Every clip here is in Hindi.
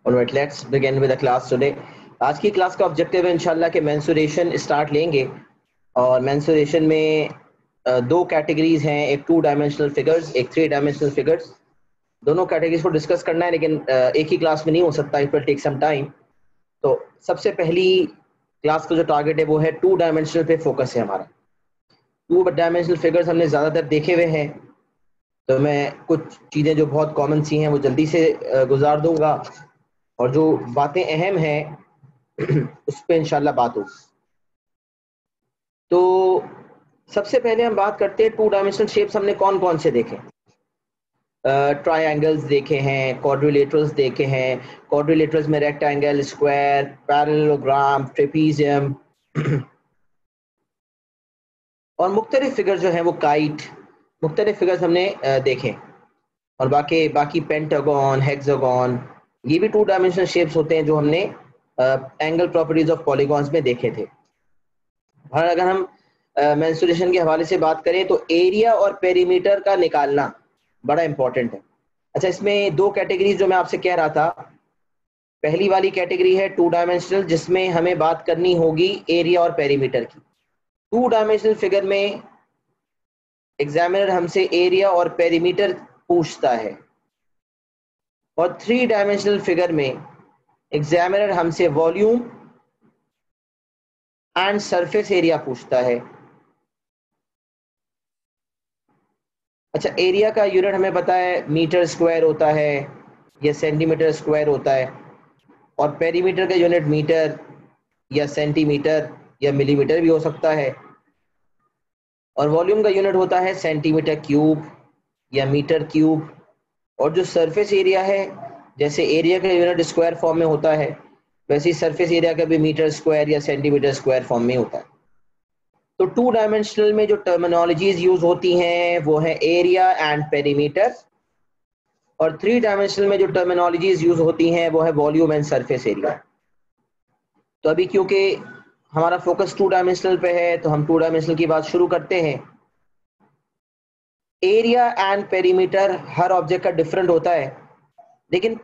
Alright, let's begin with the class today. आज की क्लास का ऑब्जेक्टिव है इंशाल्लाह कि मेंसुरेशन स्टार्ट लेंगे और मेंसुरेशन में दो कैटेगरीज हैं, एक 2 डायमेंशनल फिगर्स, एक 3 डायमेंशनल फिगर्स। दोनों कैटेगरीज को डिस्कस करना है, लेकिन एक ही क्लास में नहीं हो सकता, it will take some time. तो सबसे पहली क्लास का जो टारगेट है वो है 2 डायमेंशनल पे फोकस है हमारा। 2 डायमेंशनल फिगर्स हमने ज़्यादातर देखे हुए हैं, तो मैं कुछ चीज़ें जो बहुत कॉमन सी हैं वो जल्दी से गुजार दूंगा और जो बातें अहम हैं उस पर इंशाल्लाह बात हो। तो सबसे पहले हम बात करते हैं 2 डायमेंशनल शेप्स हमने कौन कौन से देखे। ट्रायंगल्स देखे हैं, क्वाड्रिलेटरल्स देखे हैं। क्वाड्रिलेटरल्स में रेक्टेंगल, स्क्वायर, पैरेललोग्राम, ट्रेपीजियम और मुख्तलिफ फिगर जो हैं वो काइट, मुख्तलिफ फिगर्स हमने देखे। और बाकी पेंटागन, हेक्सागन, ये भी 2 डायमेंशनल शेप्स होते हैं जो हमने एंगल प्रॉपर्टीज ऑफ पॉलीगॉन्स में देखे थे। और अगर हम मेंसुरेशन के हवाले से बात करें तो एरिया और पेरीमीटर का निकालना बड़ा इंपॉर्टेंट है। अच्छा, इसमें दो कैटेगरीज जो मैं आपसे कह रहा था, पहली वाली कैटेगरी है 2 डायमेंशनल, जिसमें हमें बात करनी होगी एरिया और पेरीमीटर की। 2 डायमेंशनल फिगर में एग्जामिनर हमसे एरिया और पेरीमीटर पूछता है, और 3 डायमेंशनल फिगर में एग्जामिनर हमसे वॉल्यूम एंड सरफेस एरिया पूछता है। अच्छा, एरिया का यूनिट हमें पता है मीटर स्क्वायर होता है या सेंटीमीटर स्क्वायर होता है, और पेरीमीटर का यूनिट मीटर या सेंटीमीटर या मिलीमीटर भी हो सकता है, और वॉल्यूम का यूनिट होता है सेंटीमीटर क्यूब या मीटर क्यूब। और जो सरफेस एरिया है, जैसे एरिया का यूनिट स्क्वायर फॉर्म में होता है, वैसे ही सरफेस एरिया का भी मीटर स्क्वायर या सेंटीमीटर स्क्वायर फॉर्म में होता है। तो 2 डायमेंशनल में जो टर्मिनोलॉजीज यूज होती हैं वो है एरिया एंड पेरीमीटर, और 3 डायमेंशनल में जो टर्मिनोलॉजीज यूज होती हैं वो है वॉल्यूम एंड सरफेस एरिया। तो अभी क्योंकि हमारा फोकस 2 डायमेंशनल पे है तो हम 2 डायमेंशनल की बात शुरू करते हैं। Area and perimeter her object का डिफरेंट होता है, लेकिन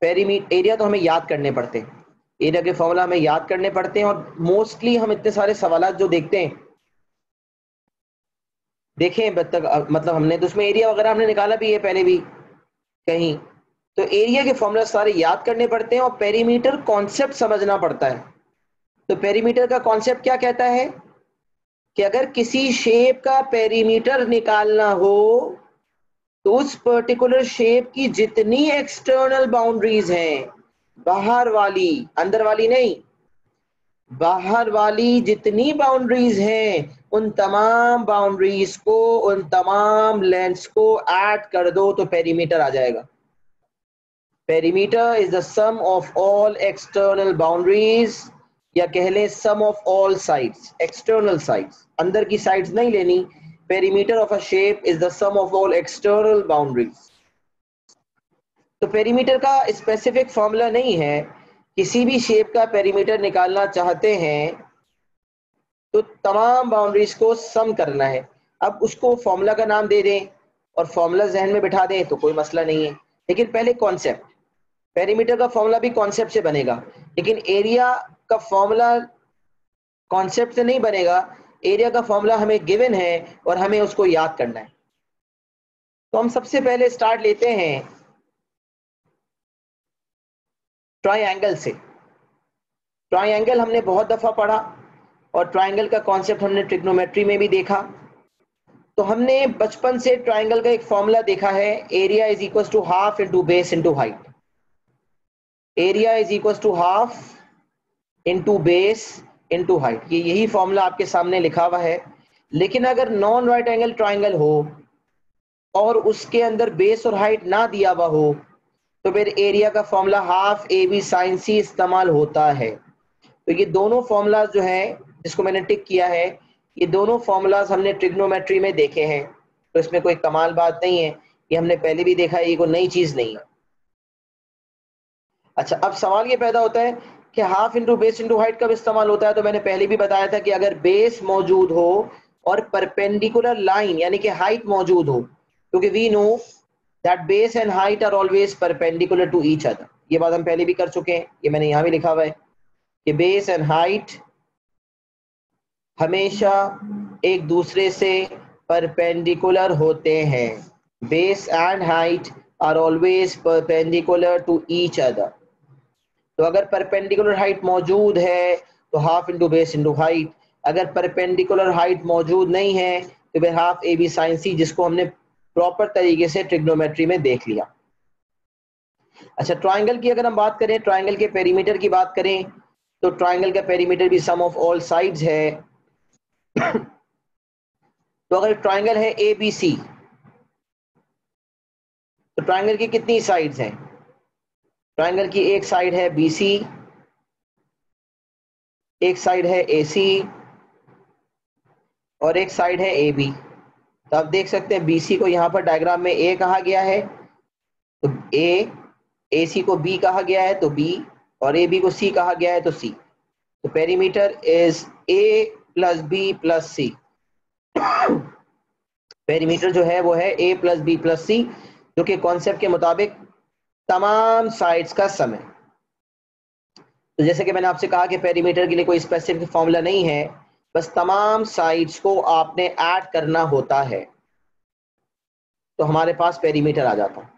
एरिया तो हमें याद करने पड़ते हैं, एरिया के फॉर्मूला हमें याद करने पड़ते हैं। और मोस्टली हम इतने सारे सवाल जो देखते हैं, देखें मतलब हमने तो उसमें एरिया वगैरह हमने निकाला भी है पहले भी कहीं, तो एरिया के फॉर्मूला सारे याद करने पड़ते हैं और पेरीमीटर कॉन्सेप्ट समझना पड़ता है। तो पेरीमीटर का कॉन्सेप्ट क्या कहता है कि अगर किसी शेप का पेरीमीटर निकालना हो तो उस पर्टिकुलर शेप की जितनी एक्सटर्नल बाउंड्रीज हैं, बाहर वाली, अंदर वाली नहीं, बाहर वाली जितनी बाउंड्रीज हैं, उन तमाम बाउंड्रीज को, उन तमाम लेंथ्स को ऐड कर दो तो पेरीमीटर आ जाएगा। Perimeter is the sum of all external boundaries, या कह लें sum of all sides, external sides, अंदर की साइड्स नहीं लेनी। Perimeter of a shape is the sum of all external boundaries. तो पेरीमीटर का स्पेसिफिक फॉर्मूला नहीं है, किसी भी शेप का पेरीमीटर निकालना चाहते हैं तो तमाम बाउंड्रीज को सम करना है। अब उसको फॉर्मूला का नाम दे दें और फॉर्मूला जहन में बिठा दें तो कोई मसला नहीं है, लेकिन पहले कॉन्सेप्ट, पेरीमीटर का फॉर्मूला भी कॉन्सेप्ट से बनेगा, लेकिन एरिया का फॉर्मूला कॉन्सेप्ट से नहीं बनेगा। एरिया का फॉर्मूला हमें गिवन है और हमें उसको याद करना है। तो हम सबसे पहले स्टार्ट लेते हैं ट्रायंगल से। ट्रायंगल हमने बहुत दफा पढ़ा और ट्रायंगल का कॉन्सेप्ट हमने ट्रिग्नोमेट्री में भी देखा। तो हमने बचपन से ट्रायंगल का एक फॉर्मूला देखा है, area is equal to half into base into height. Area is equal to half into base into height, ये यही फॉर्मूला आपके सामने लिखा हुआ है। लेकिन अगर नॉन राइट एंगल ट्रायंगल हो और उसके अंदर बेस और हाइट ना दिया हुआ हो तो फिर एरिया का formula half A B sine C इस्तेमाल होता है। तो ये दोनों फॉर्मूला जो है जिसको मैंने टिक किया है, ये दोनों फॉर्मूलाज हमने ट्रिग्नोमेट्री में देखे हैं, तो इसमें कोई कमाल बात नहीं है, ये हमने पहले भी देखा है, ये कोई नई चीज नहीं है। अच्छा, अब सवाल ये पैदा होता है कि half into base into height कब इस्तेमाल होता है। तो मैंने पहले भी बताया था कि अगर बेस मौजूद हो और परपेंडिकुलर लाइन यानी कि हाइट मौजूद हो, क्योंकि we know that base and height are always perpendicular to each other, ये बात हम पहले भी कर चुके हैं, ये मैंने यहाँ भी लिखा हुआ है कि बेस एंड हाइट हमेशा एक दूसरे से परपेंडिकुलर होते हैं। Base and height are always perpendicular to each other. तो अगर परपेंडिकुलर हाइट मौजूद है तो half into base into height, अगर परपेंडिकुलर हाइट मौजूद नहीं है तो फिर half A B sine C, जिसको हमने प्रॉपर तरीके से ट्रिग्नोमेट्री में देख लिया। अच्छा, ट्राइंगल की अगर हम बात करें, ट्राइंगल के पेरीमीटर की बात करें, तो ट्राइंगल का पेरीमीटर भी सम ऑफ ऑल साइड्स है। तो अगर ट्राइंगल है ए बी सी, तो ट्राइंगल की कितनी साइड्स हैं? ट्राइंगल की एक साइड है बी सी, एक साइड है ए सी और एक साइड है ए बी। तो आप देख सकते हैं बी सी को यहाँ पर डायग्राम में ए कहा गया है, तो ए सी को बी कहा गया है तो बी, और ए बी को सी कहा गया है तो सी। तो perimeter is A plus B plus C. Perimeter जो है वो है A plus B plus C, जो कि कॉन्सेप्ट के मुताबिक तमाम साइड्स का सम है। तो जैसे कि मैंने आपसे कहा कि पेरीमीटर के लिए कोई स्पेसिफिक फॉर्मूला नहीं है, बस तमाम साइड्स को आपने ऐड करना होता है तो हमारे पास पेरीमीटर आ जाता है।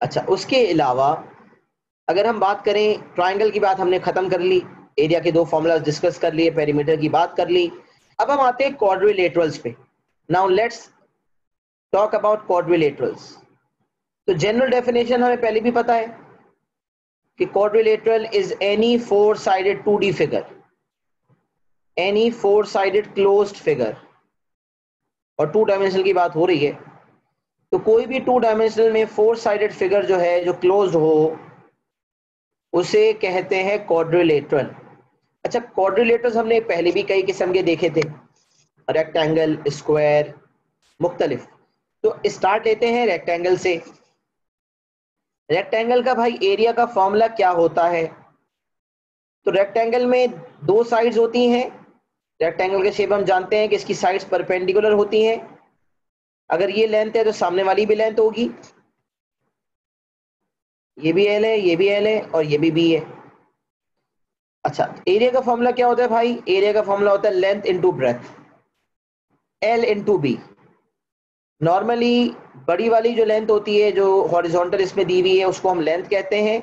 अच्छा, उसके अलावा अगर हम बात करें, ट्राइंगल की बात हमने खत्म कर ली, एरिया के दो फॉर्मूलाज डिस्कस कर लिए, पेरीमीटर की बात कर ली। अब हम आते हैं क्वाड्रिलेटरल्स पे। Now let's talk about quadrilaterals. तो जनरल डेफिनेशन हमें पहले भी पता है कि quadrilateral is any four sided 2D figure, any four sided closed figure, और 2 डायमेंशनल की बात हो रही है तो कोई भी 2 डायमेंशनल में 4 साइडेड फिगर जो है, जो क्लोज्ड हो, उसे कहते हैं क्वाड्रिलेटरल। अच्छा, क्वाड्रिलेटरल्स हमने पहले भी कई किस्म के देखे थे, रेक्टेंगल, स्क्वायर, मुख्तलिफ। तो स्टार्ट लेते हैं रेक्टेंगल से। रेक्टेंगल का भाई एरिया का फॉर्मूला क्या होता है? तो रेक्टेंगल में दो साइड्स होती हैं। रेक्टेंगल के शेप हम जानते हैं कि इसकी साइड्स परपेंडिकुलर होती हैं। अगर ये लेंथ है तो सामने वाली भी लेंथ होगी, ये भी एल है, ये भी एल है और ये भी बी है। अच्छा, एरिया का फॉर्मूला क्या होता है भाई? एरिया का फॉर्मूला होता है length into breadth, L into B. Normally बड़ी वाली जो लेंथ होती है, जो हॉरिजॉन्टल इसमें दी हुई है, उसको हम लेंथ कहते हैं,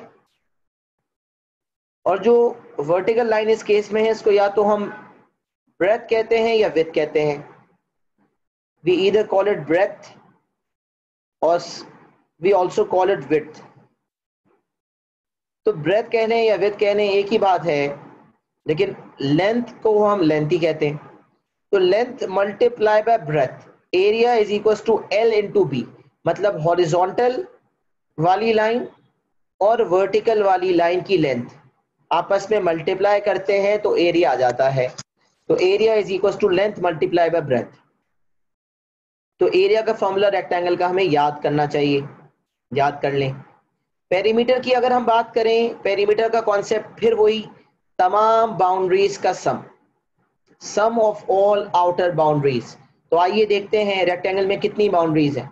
और जो वर्टिकल लाइन इस केस में है, इसको या तो हम ब्रेथ कहते हैं या विड्थ कहते हैं। We either call it breadth और we also call it width. तो ब्रेथ कहने या विड्थ कहने एक ही बात है, लेकिन लेंथ को हम लेंथ ही कहते हैं। तो length multiply by breadth, area is equal to L into B. मतलब हॉरिजॉन्टल वाली लाइन और वर्टिकल वाली लाइन की लेंथ आपस में मल्टीप्लाई करते हैं तो एरिया आ जाता है। तो area is equal to length multiply by breadth. तो एरिया का फॉर्मूला रेक्टेंगल का हमें याद करना चाहिए, याद कर लें। पेरीमीटर की अगर हम बात करें, पेरीमीटर का कॉन्सेप्ट फिर वही, तमाम बाउंड्रीज का सम ऑफ ऑल आउटर बाउंड्रीज। तो आइए देखते हैं रेक्टेंगल में कितनी बाउंड्रीज हैं।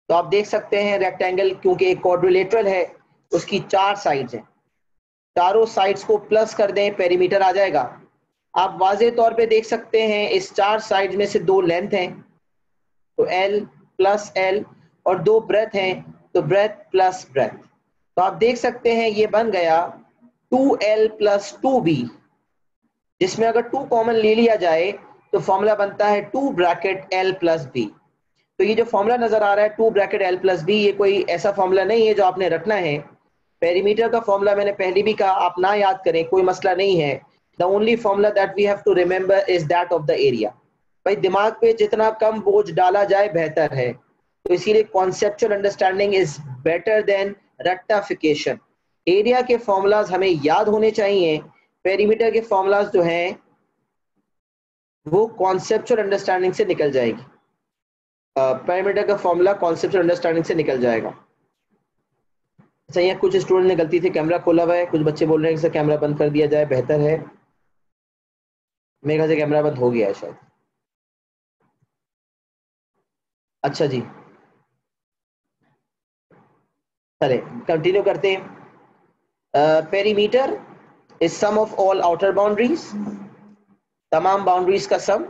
तो आप देख सकते हैं रेक्टेंगल क्योंकि एक क्वाड्रिलेटरल है, उसकी 4 साइड्स हैं। चारों साइड्स को प्लस कर दें, पेरीमीटर आ जाएगा। आप वाज़े तौर पे देख सकते हैं इस 4 साइड में से 2 लेंथ हैं तो L प्लस L, और 2 ब्रेथ हैं तो ब्रेथ प्लस ब्रेथ। तो आप देख सकते हैं ये बन गया 2L प्लस 2B, जिसमें अगर 2 कॉमन ले लिया जाए तो फॉर्मूला बनता है 2 ब्रैकेट L प्लस B। तो ये जो फॉर्मूला नजर आ रहा है 2 ब्रैकेट L प्लस B, ये कोई ऐसा फॉर्मूला नहीं है जो आपने रखना है। पेरीमीटर का फॉर्मूला मैंने पहले भी कहा, आप ना याद करें कोई मसला नहीं है। The only formula that we have to remember is that of the area. भाई दिमाग पे जितना कम बोझ डाला जाए बेहतर है, तो इसीलिए conceptual understanding is better than rectification. Area के फॉर्मूलाज हमें याद होने चाहिए, पेरीमीटर के फॉर्मूलाज जो हैं वो कॉन्सेप्चुअल अंडरस्टैंडिंग से निकल जाएगी। पेरीमीटर का फॉर्मूला कॉन्सेप्चुअल अंडरस्टैंडिंग से निकल जाएगा। अच्छा, यहाँ कुछ स्टूडेंट ने गलती से कैमरा खोला हुआ है, कुछ बच्चे बोल रहे हैं कि सर कैमरा बंद कर दिया जाए, बेहतर है। मेरे ख्याल से कैमरा बंद हो गया है शायद। अच्छा जी, चले कंटिन्यू करते हैं। Perimeter is sum of all outer boundaries, तमाम बाउंड्रीज का सम।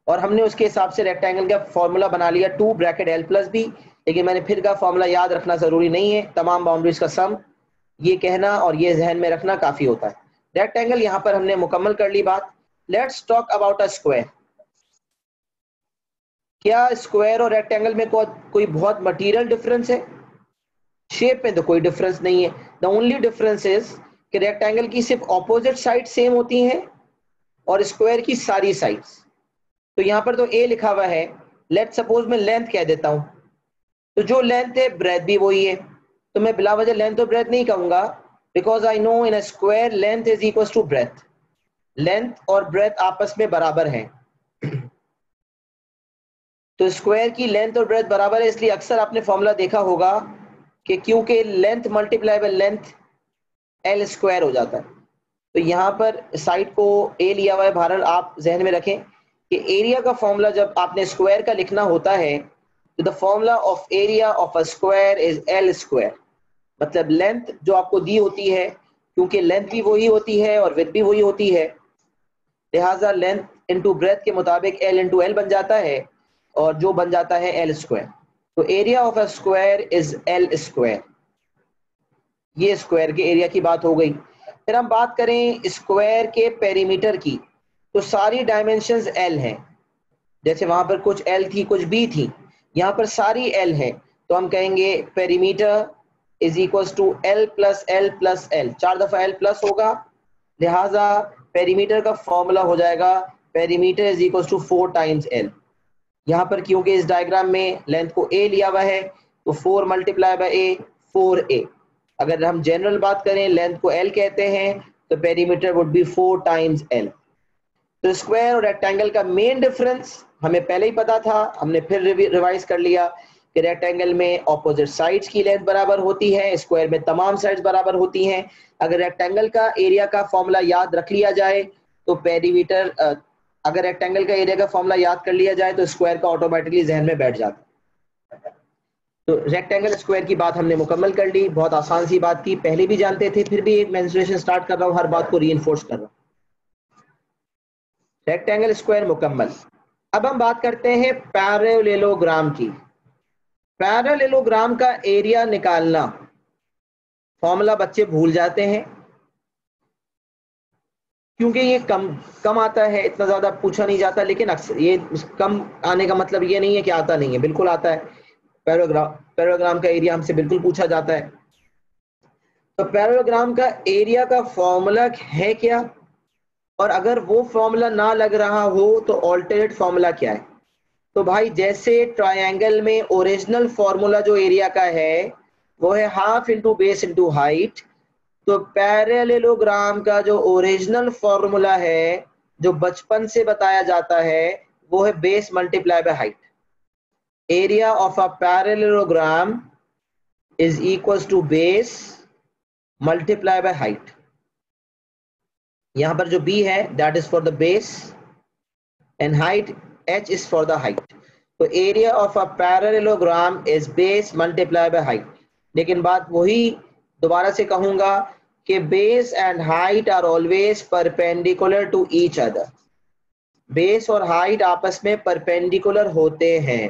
और हमने उसके हिसाब से रेक्टेंगल का फॉर्मूला बना लिया 2 ब्रैकेट l प्लस बी, लेकिन मैंने फिर का फॉर्मूला याद रखना जरूरी नहीं है, तमाम बाउंड्रीज का सम ये कहना और ये जहन में रखना काफी होता है। रेक्टेंगल यहां पर हमने मुकम्मल कर ली बात। Let's talk about a square. क्या स्क्वायर और रेक्टेंगल में कोई बहुत मटीरियल डिफरेंस है? शेप में तो कोई डिफरेंस नहीं है। द ओनली डिफरेंस इज कि रेक्टेंगल की सिर्फ ऑपोजिट साइड सेम होती हैं और स्क्वायर की सारी साइड्स। तो यहां पर तो ए लिखा हुआ है, लेट सपोज मैं लेंथ कह देता हूं, तो जो लेंथ है ब्रेथ भी वही है, तो मैं बिला वजह लेंथ और ब्रेथ नहीं कहूंगा, because I know in a square length is equal to breadth. Length और ब्रेथ आपस में बराबर हैं। तो स्क्वायर की लेंथ और ब्रेथ बराबर है, इसलिए अक्सर आपने फॉर्मूला देखा होगा कि क्योंकि length multiply by length L square हो जाता है। तो यहाँ पर साइड को ए लिया हुआ है भारत, आप जहन में रखें कि एरिया का फॉर्मूला जब आपने स्क्वायर का लिखना होता है तो the formula of area of a square is L square. मतलब लेंथ जो आपको दी होती है, क्योंकि लेंथ भी वही होती है और विड्थ भी वही होती है, लिहाजा लेंथ इंटू ब्रेथ के मुताबिक एल इंटू एल बन जाता है और जो बन जाता है एल स्क्वायर। तो area of a square is L square. ये स्क्वायर के एरिया की बात हो गई। फिर हम बात करें स्क्वायर के पेरीमीटर की, तो सारी डायमेंशंस एल हैं। जैसे वहां पर कुछ एल थी कुछ बी थी, यहाँ पर सारी एल है, तो हम कहेंगे perimeter is equal to L plus L plus L. 4 दफा एल प्लस होगा, लिहाजा पेरीमीटर का फॉर्मूला हो जाएगा perimeter is equal to 4 times L. यहाँ पर क्योंकि इस डायग्राम में लेंथ को ए लिया हुआ है तो 4 मल्टीप्लाई बाय ए 4a। अगर हम जनरल बात करें लेंथ को एल कहते हैं तो perimeter would be 4 times L. तो स्क्वायर और रेक्टेंगल का मेन डिफरेंस हमें पहले ही पता था, हमने फिर रिवाइज कर लिया कि रेक्टेंगल में ऑपोजिट साइड्स की लेंथ बराबर होती है, स्क्वायर में तमाम साइड्स बराबर होती हैं। अगर रेक्टेंगल का एरिया का फॉर्मूला याद रख लिया जाए तो पेरीमीटर, अगर रेक्टेंगल का एरिया का फॉर्मूला याद कर लिया जाए तो स्क्वायर का ऑटोमेटिकली जहन में बैठ जाता है। तो रेक्टेंगल स्क्वायर की बात हमने मुकम्मल कर ली, बहुत आसान सी बात थी, पहले भी जानते थे, फिर भी एक मेंस्ट्रुएशन स्टार्ट कर रहा हूं, हर बात को रीइंफोर्स कर रहा हूं। रेक्टेंगल स्क्वायर मुकम्मल। अब हम बात करते हैं पैरेललोग्राम की। पैरेललोग्राम का एरिया निकालना, फॉर्मूला बच्चे भूल जाते हैं क्योंकि ये कम आता है, इतना ज्यादा पूछा नहीं जाता, लेकिन अक्सर ये कम आने का मतलब ये नहीं है कि आता नहीं है, बिल्कुल आता है। पैरेललोग्राम का एरिया हमसे बिल्कुल पूछा जाता है। तो पैरेललोग्राम का एरिया का फॉर्मूला है क्या, और अगर वो फॉर्मूला ना लग रहा हो तो ऑल्टरनेट फॉर्मूला क्या है? तो भाई जैसे ट्रायंगल में ओरिजिनल फॉर्मूला जो एरिया का है वो है half into base into height, तो पैरेललोग्राम का जो ओरिजिनल फॉर्मूला है जो बचपन से बताया जाता है वो है base multiply by height. Area of a parallelogram is equal to base multiply by height. यहां पर जो b है that is for the base and height h is for the height. तो area of a parallelogram is base multiply by height. लेकिन बात वही दोबारा से कहूंगा कि base and height are always perpendicular to each other. Base और हाइट आपस में परपेंडिकुलर होते हैं।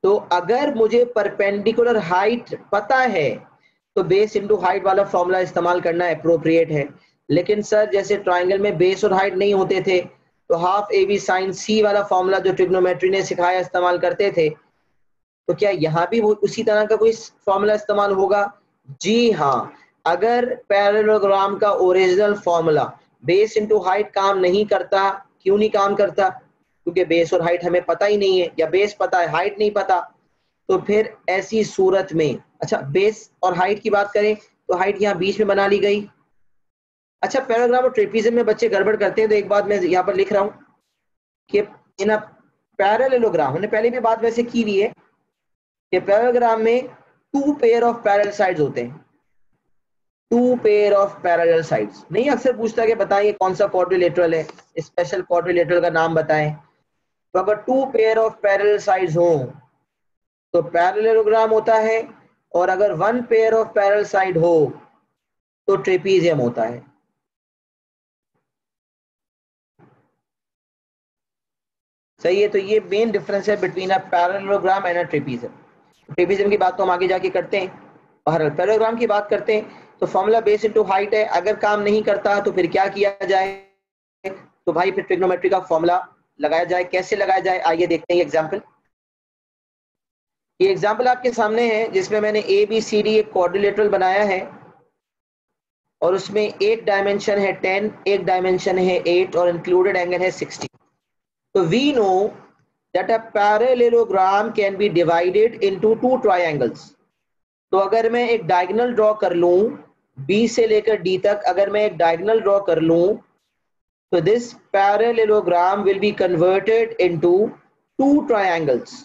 तो अगर मुझे परपेंडिकुलर हाइट पता है तो बेस इंटू हाइट वाला फॉर्मूला इस्तेमाल करना अप्रोप्रिएट है। लेकिन सर जैसे ट्राइंगल में बेस और हाइट नहीं होते थे तो हाफ ए बी साइन सी वाला फॉर्मूला जो ट्रिग्नोमेट्री ने सिखाया इस्तेमाल करते थे, तो क्या यहाँ भी वो उसी तरह का कोई फॉर्मूला इस्तेमाल होगा? जी हाँ। अगर पैरेललोग्राम का original formula base into height काम नहीं करता, क्यों नहीं काम करता? क्योंकि बेस और हाइट हमें पता ही नहीं है, या बेस पता है हाइट नहीं पता। तो फिर ऐसी सूरत में, अच्छा बेस और हाइट की बात करें तो हाइट यहाँ बीच में बना ली गई। अच्छा पैराग्राफ और ट्रेपीजियम में बच्चे गड़बड़ करते हैं, तो एक बात मैं यहाँ पर लिख रहा हूँ कि इन अ पैरेललोग्राम, हमने पहले भी बात वैसे की हुई है कि पैराग्राम में 2 पेयर ऑफ पैरेलल साइड्स होते हैं। 2 पेयर ऑफ पैरेलल साइड्स नहीं अक्सर पूछता कि बताइए कौन सा क्वाड्रिलेटरल है, स्पेशल क्वाड्रिलेटरल का नाम बताएं। तो अगर 2 पेयर ऑफ पैरेलल साइड्स हो तो पैरेललोग्राम होता है, और अगर one pair of parallel side हो तो ट्रेपीजियम होता है। सही है, तो ये मेन डिफरेंस है between a parallelogram and a trapezium. Trapezium की बात तो हम आगे जाके करते हैं। बहरहाल पैरेललोग्राम की बात करते हैं। तो फॉर्मूला बेस इनटू हाइट है, अगर काम नहीं करता तो फिर क्या किया जाए? तो भाई फिर ट्रिग्नोमेट्री का फॉर्मूला लगाया जाए। कैसे लगाया जाए आइए देखते हैं एग्जांपल। ये एग्जांपल आपके सामने है जिसमें मैंने ए बी सी डी एक क्वाड्रिलेटरल बनाया है, और उसमें एक डायमेंशन है 10, एक डायमेंशन है 8 और इंक्लूडेड एंगल है 60। तो we know that a parallelogram can be divided into two triangles. तो अगर मैं एक डायगोनल ड्रॉ कर लूं, बी से लेकर डी तक अगर मैं एक डायगोनल ड्रॉ कर लूं, तो this parallelogram will be converted into two triangles.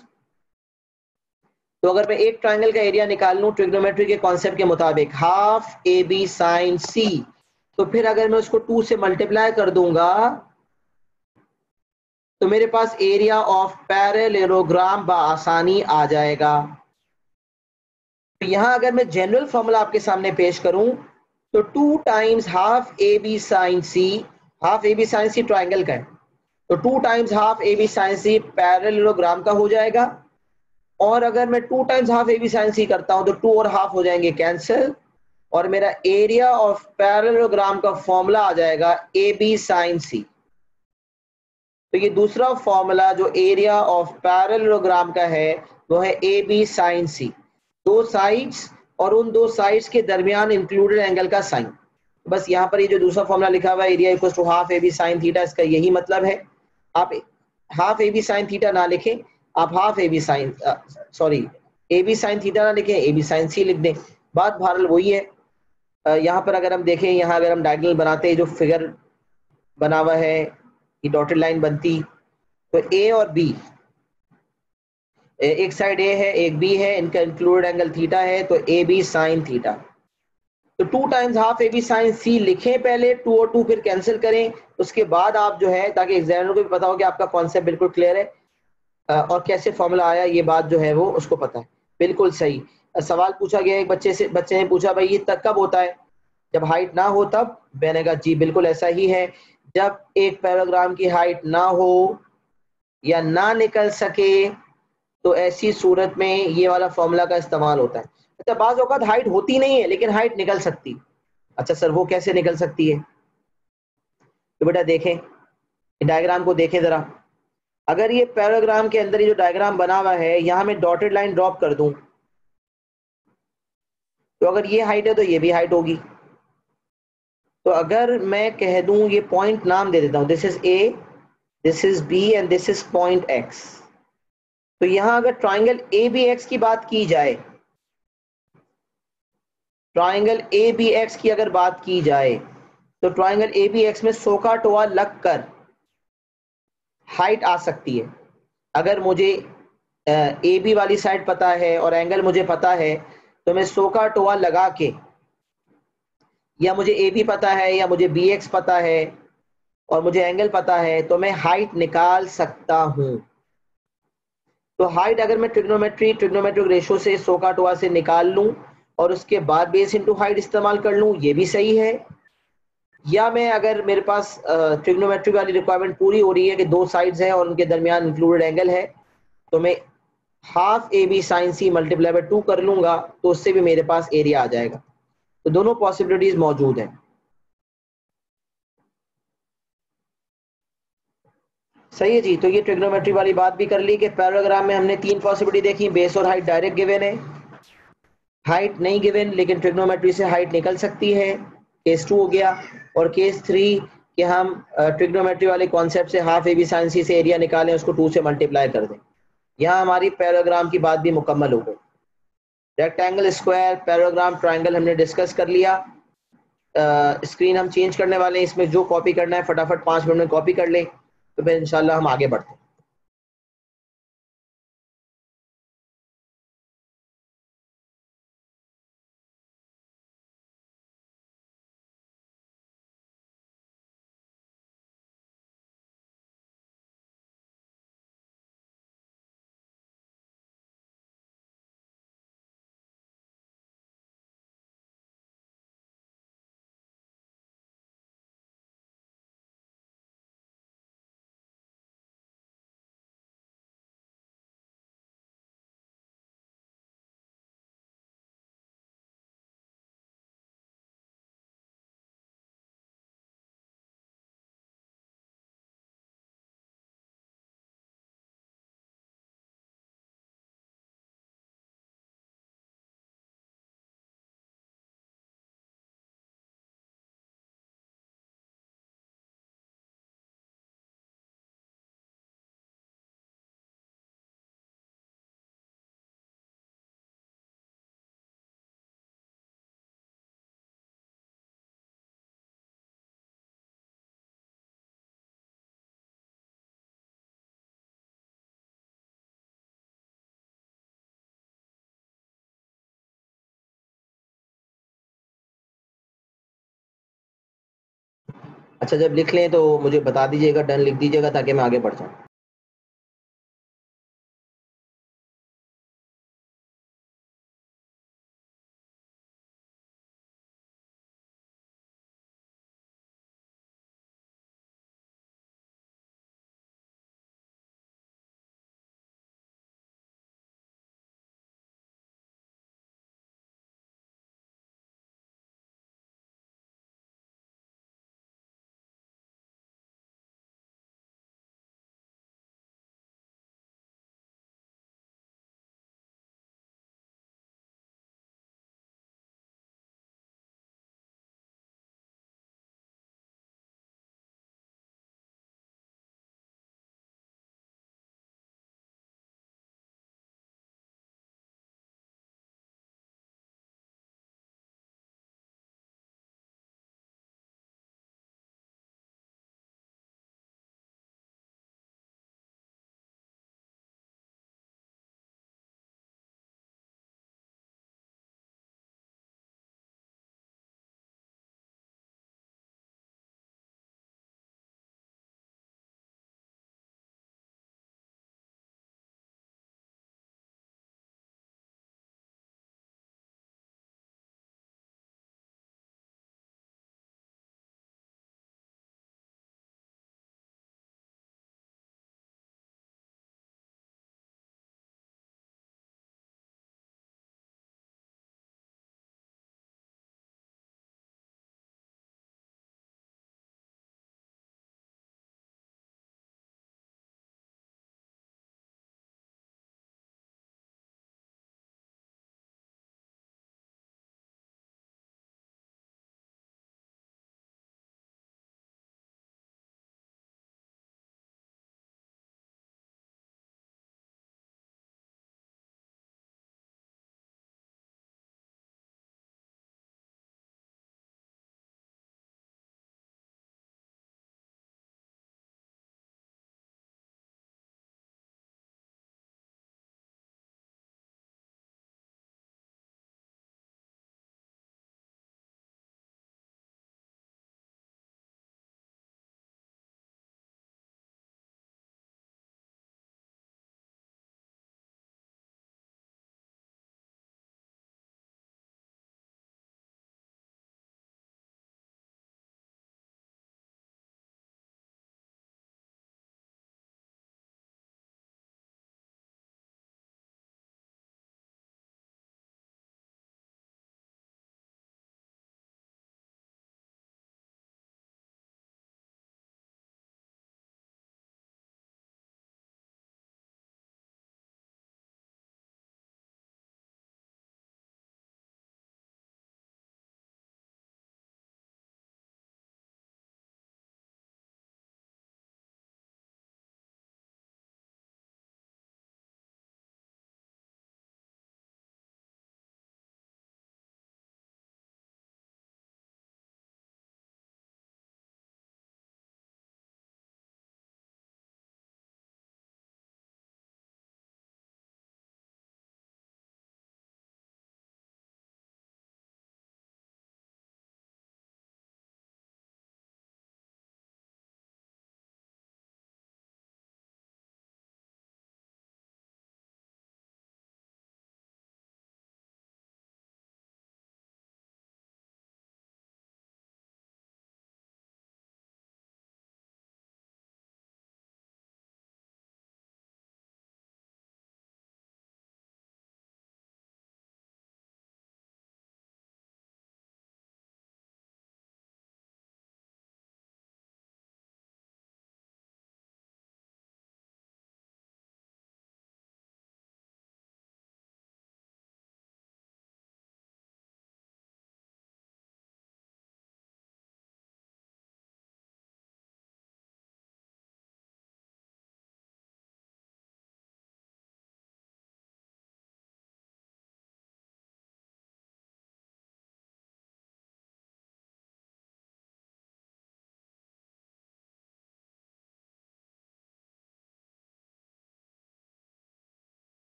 तो अगर मैं एक ट्रायंगल का एरिया निकाल लूं ट्रिग्नोमेट्री के कॉन्सेप्ट के मुताबिक, हाफ ए बी साइन सी, तो फिर अगर मैं उसको 2 से मल्टीप्लाई कर दूंगा तो मेरे पास एरिया ऑफ पैरेललोग्राम बआसानी आ जाएगा। तो यहां अगर मैं जनरल फॉर्मूला आपके सामने पेश करूं, तो 2 times half A B sine C, half A B sine C triangle का है, तो 2 times half A B sine C parallelogram का हो जाएगा। और अगर मैं 2 times half A B sine C करता हूं तो 2 और हाफ हो जाएंगे कैंसिल, और मेरा एरिया ऑफ पैरेललोग्राम का फॉर्मूला आ जाएगा ए बी साइन सी। तो ये दूसरा फॉर्मूला जो एरिया ऑफ पैरेललोग्राम का है वो है ए बी साइन सी, दो साइड्स और उन दो साइड्स के दरमियान इंक्लूडेड एंगल का साइन। बस यहाँ पर ये जो दूसरा फॉर्मूला लिखा हुआ है area equal to half A B sine theta, इसका यही मतलब है। आप half A B sine theta ना लिखें, आप half A B sine sorry A B sine theta ना लिखें, ए बी साइन सी लिख दें। बात बहरहाल वही है। यहाँ पर अगर हम देखें, यहाँ अगर हम डायगोनल बनाते हैं, जो फिगर बना हुआ है ये डॉटेड लाइन बनती, तो ए और बी, एक साइड ए है एक बी है, इनका इंक्लूडेड एंगल थीटा है, तो ए बी साइन थीटा। तो 2 times half A B sine C लिखें पहले, 2 और 2 फिर कैंसिल करें, उसके बाद आप जो है, ताकि एग्जामिनर को भी पता हो कि आपका कॉन्सेप्ट बिल्कुल क्लियर है और कैसे फॉर्मूला आया ये बात जो है वो उसको पता है। बिल्कुल सही। सवाल पूछा गया एक बच्चे से, बच्चे ने पूछा भाई ये तक कब होता है? जब हाइट ना हो तब। मैंने कहा जी बिल्कुल ऐसा ही है, जब एक पैराग्राम की हाइट ना हो या ना निकल सके तो ऐसी सूरत में ये वाला फॉर्मूला का इस्तेमाल होता है। अच्छा, बाज़ औक़ात हाइट होती नहीं है लेकिन हाइट निकल सकती। अच्छा सर वो कैसे निकल सकती है? तो बेटा देखें, डायग्राम को देखें जरा। अगर ये पैराग्राम के अंदर ये जो डायग्राम बना हुआ है, यहां मैं डॉटेड लाइन ड्रॉप कर दूं, तो अगर ये हाइट है तो ये भी हाइट होगी। तो अगर मैं कह दूं, ये पॉइंट नाम दे देता हूं, this is A, this is B and this is point X. तो यहां अगर ट्राइंगल ए बी एक्स की बात की जाए, ट्राइंगल ए बी एक्स की अगर बात की जाए, तो ट्राइंगल ए बी एक्स में सो का टोआ लगकर हाइट आ सकती है। अगर मुझे ए बी वाली साइड पता है और एंगल मुझे पता है, तो मैं सो का टोआ लगा के, या मुझे ए बी पता है या मुझे बी एक्स पता है और मुझे एंगल पता है, तो मैं हाइट निकाल सकता हूं। तो हाइट अगर मैं ट्रिग्नोमेट्रिक रेशो से सो का टोआ से निकाल लूं और उसके बाद बेस इंटू हाइट इस्तेमाल कर लूं, ये भी सही है। या मैं अगर मेरे पास ट्रिग्नोमेट्री वाली रिक्वायरमेंट पूरी हो रही है कि दो साइड्स हैं और उनके दरमियान इंक्लूडेड एंगल है, तो मैं half A B sine C multiply by 2 कर लूंगा, तो उससे भी मेरे पास एरिया आ जाएगा। तो दोनों पॉसिबिलिटीज मौजूद हैं। सही है जी। तो ये ट्रिग्नोमेट्री वाली बात भी कर ली कि पैराग्राम में हमने 3 पॉसिबिलिटी देखी, बेस और हाइट डायरेक्ट गिवन है, हाइट नहीं गिवन लेकिन ट्रिग्नोमेट्री से हाइट निकल सकती है, केस 2 हो गया। और केस 3 कि हम ट्रिग्नोमेट्री वाले कॉन्सेप्ट से हाफ ए बी साइन सी से एरिया निकालें, उसको 2 से मल्टीप्लाई कर दें। यहाँ हमारी पैराग्राम की बात भी मुकम्मल हो गई। रेक्टेंगल, स्क्वायर, पैराग्राम, ट्राइंगल हमने डिस्कस कर लिया। स्क्रीन हम चेंज करने वाले हैं, इसमें जो कॉपी करना है फटाफट 5 मिनट में कॉपी कर लें, तो फिर इंशाल्लाह हम आगे बढ़ते हैं। अच्छा जब लिख लें तो मुझे बता दीजिएगा, डन लिख दीजिएगा ताकि मैं आगे बढ़ जाऊँ।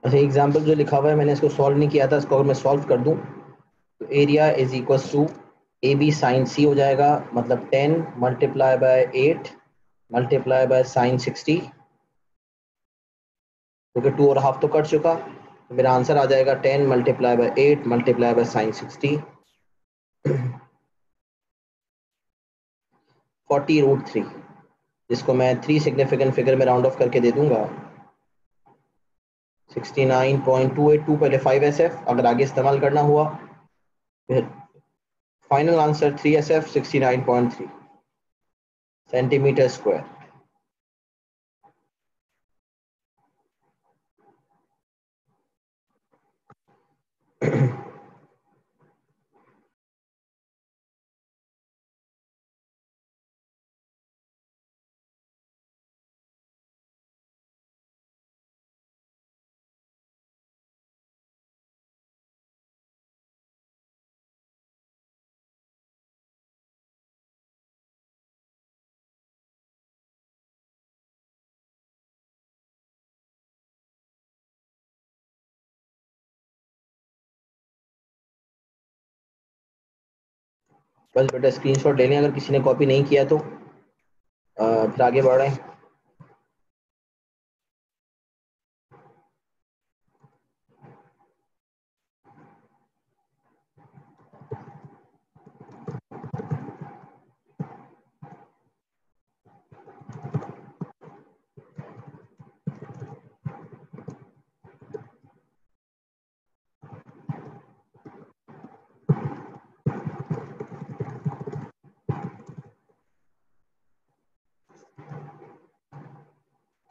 अच्छा, एग्जाम्पल जो लिखा हुआ है मैंने इसको सॉल्व नहीं किया था, इसको अगर मैं सॉल्व कर दूं तो area is equal to A B sine C हो जाएगा, मतलब 10 multiply by 8 multiply by sine 60, क्योंकि 2.5 तो कट चुका, तो मेरा आंसर आ जाएगा 10 multiply by 8 multiply by sine 60, 40√3, जिसको मैं 3 सिग्निफिकेंट फिगर में राउंड ऑफ करके दे दूंगा 69.282, पहले 5SF, अगर आगे इस्तेमाल करना हुआ फिर final answer 3SF 69.3 centimetre square. बस बेटा स्क्रीनशॉट ले लें अगर किसी ने कॉपी नहीं किया तो फिर आगे बढ़ रहे हैं।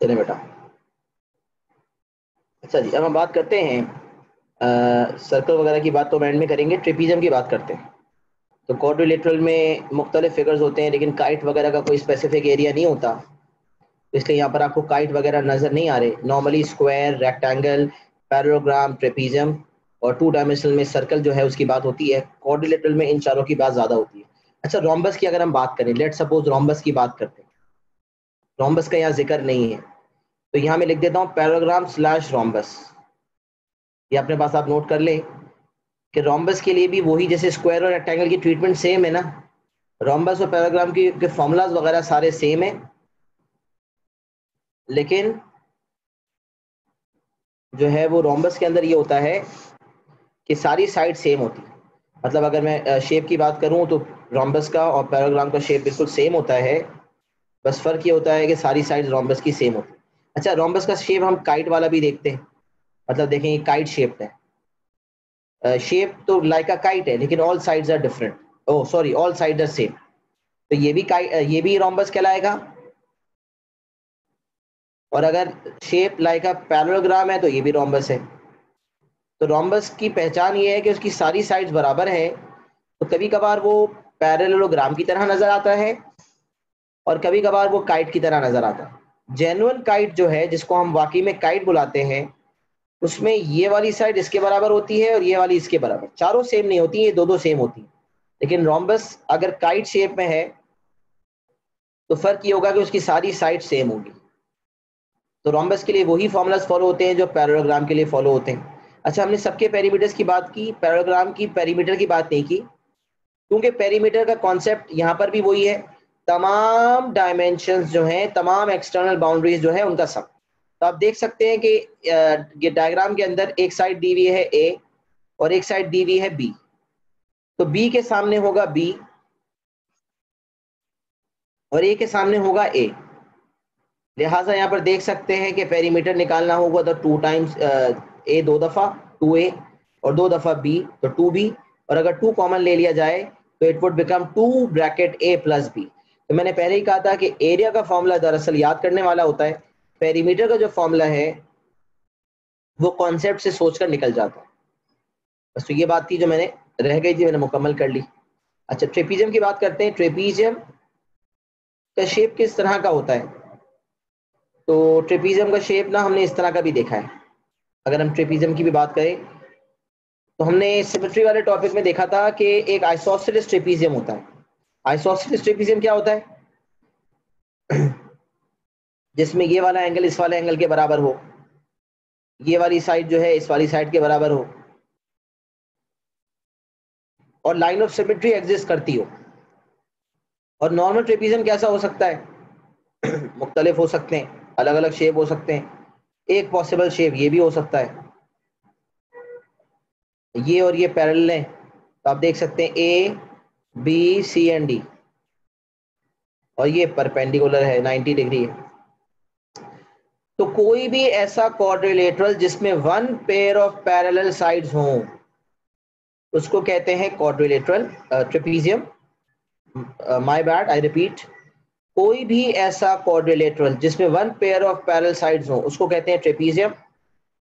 चले बेटा, अच्छा जी, अब हम बात करते हैं सर्कल वगैरह की बात तो एंड में करेंगे, ट्रेपीजियम की बात करते हैं। तो क्वाड्रिलेटरल में मुख्तलिफ फिगर्स होते हैं, लेकिन काइट वगैरह का कोई स्पेसिफिक एरिया नहीं होता, इसलिए यहाँ पर आपको काइट वगैरह नजर नहीं आ रहे। Normally square, rectangle, parallelogram, trapezium और 2 डायमेंशनल में सर्कल जो है उसकी बात होती है। क्वाड्रिलेटरल में इन चारों की बात ज्यादा होती है। अच्छा, रोम्बस की अगर हम बात करें, लेट सपोज रोम्बस की बात करते हैं, रोम्बस का यहाँ जिक्र नहीं है, तो यहाँ मैं लिख देता हूँ पैरेललोग्राम स्लैश रोम्बस। ये अपने पास आप नोट कर लें कि रोम्बस के लिए भी वही, जैसे स्क्वायर और रेक्टेंगल की ट्रीटमेंट सेम है ना, रोम्बस और पैराग्राम के फॉर्मूलाज वगैरह सारे सेम है, लेकिन जो है वो रोम्बस के अंदर ये होता है कि सारी साइड सेम होती है। मतलब अगर मैं शेप की बात करूं तो रोम्बस का और पैराग्राम का शेप बिल्कुल सेम होता है, बस फर्क ये होता है कि सारी साइड रोम्बस की सेम होती है। अच्छा, रोम्बस का शेप हम काइट वाला भी देखते हैं, मतलब देखें ये काइट शेप है, शेप तो लाइक अ काइट है, लेकिन all sides are different, oh sorry, all side are same, तो ये भी ये भी रोम्बस कहलाएगा। और अगर शेप लाइक अ पैरेललोग्राम है तो ये भी रोम्बस है। तो रोम्बस की पहचान ये है कि उसकी सारी साइड्स बराबर है, तो कभी कभार वो पैरेललोग्राम की तरह नजर आता है और कभी कभार वो काइट की तरह नजर आता है। जेन्युइन काइट जो है, जिसको हम वाकई में काइट बुलाते हैं, उसमें ये वाली साइड इसके बराबर होती है और ये वाली इसके बराबर, चारों सेम नहीं होती, ये दो दो सेम होती है। लेकिन रोम्बस अगर काइट शेप में है तो फर्क ये होगा कि उसकी सारी साइड सेम होगी। तो रोम्बस के लिए वही फॉर्मूलाज फॉलो होते हैं जो पैरेललोग्राम के लिए फॉलो होते हैं। अच्छा, हमने सबके पेरीमीटर्स की बात की, पैरेललोग्राम की पेरीमीटर की बात नहीं की, क्योंकि पेरीमीटर का कॉन्सेप्ट यहाँ पर भी वही है, तमाम डायमेंशंस जो हैं, तमाम एक्सटर्नल बाउंड्रीज जो है उनका सम। तो आप देख सकते हैं कि ये डायग्राम के अंदर एक साइड दी हुई है ए और एक साइड दी हुई है बी, तो बी के सामने होगा बी और ए के सामने होगा ए। लिहाजा यहाँ पर देख सकते हैं कि पेरीमीटर निकालना होगा तो 2 टाइम्स ए, 2 दफा 2a, और 2 दफा b तो 2b, और अगर 2 कॉमन ले लिया जाए तो it would become 2 bracket a plus b। तो मैंने पहले ही कहा था कि एरिया का फॉर्मूला दरअसल याद करने वाला होता है, पेरीमीटर का जो फॉर्मूला है वो कॉन्सेप्ट से सोचकर निकल जाता है। बस तो ये बात थी जो मैंने रह गई थी, मैंने मुकम्मल कर ली। अच्छा, ट्रेपीजियम की बात करते हैं। ट्रेपीजियम का शेप किस तरह का होता है? तो ट्रेपीजियम का शेप ना हमने इस तरह का भी देखा है। अगर हम ट्रेपीजियम की भी बात करें तो हमने सिमेट्री वाले टॉपिक में देखा था कि एक आइसोसेलेस ट्रेपीजियम होता है। आइसोसेलेस ट्रेपीजियम क्या होता है? जिसमें ये वाला एंगल इस वाले एंगल के बराबर हो। ये वाली साइड जो है इस वाली साइड के बराबर हो और लाइन ऑफ सिमेट्री एग्जिस्ट करती हो। और नॉर्मल ट्रेपीजियम कैसा हो सकता है? मुख्तलिफ हो सकते हैं, अलग अलग शेप हो सकते हैं। एक पॉसिबल शेप ये भी हो सकता है, ये और ये पैरेलल है तो आप देख सकते हैं A B C and D, और ये परपेंडिकुलर है 90 डिग्री है। तो कोई भी ऐसा क्वाड्रिलेटरल जिसमें one pair of parallel sides हों उसको कहते हैं quadrilateral trapezium. My bad, I repeat, कोई भी ऐसा क्वाड्रिलेटरल जिसमें one pair of parallel sides हों उसको कहते हैं ट्रेपीजियम,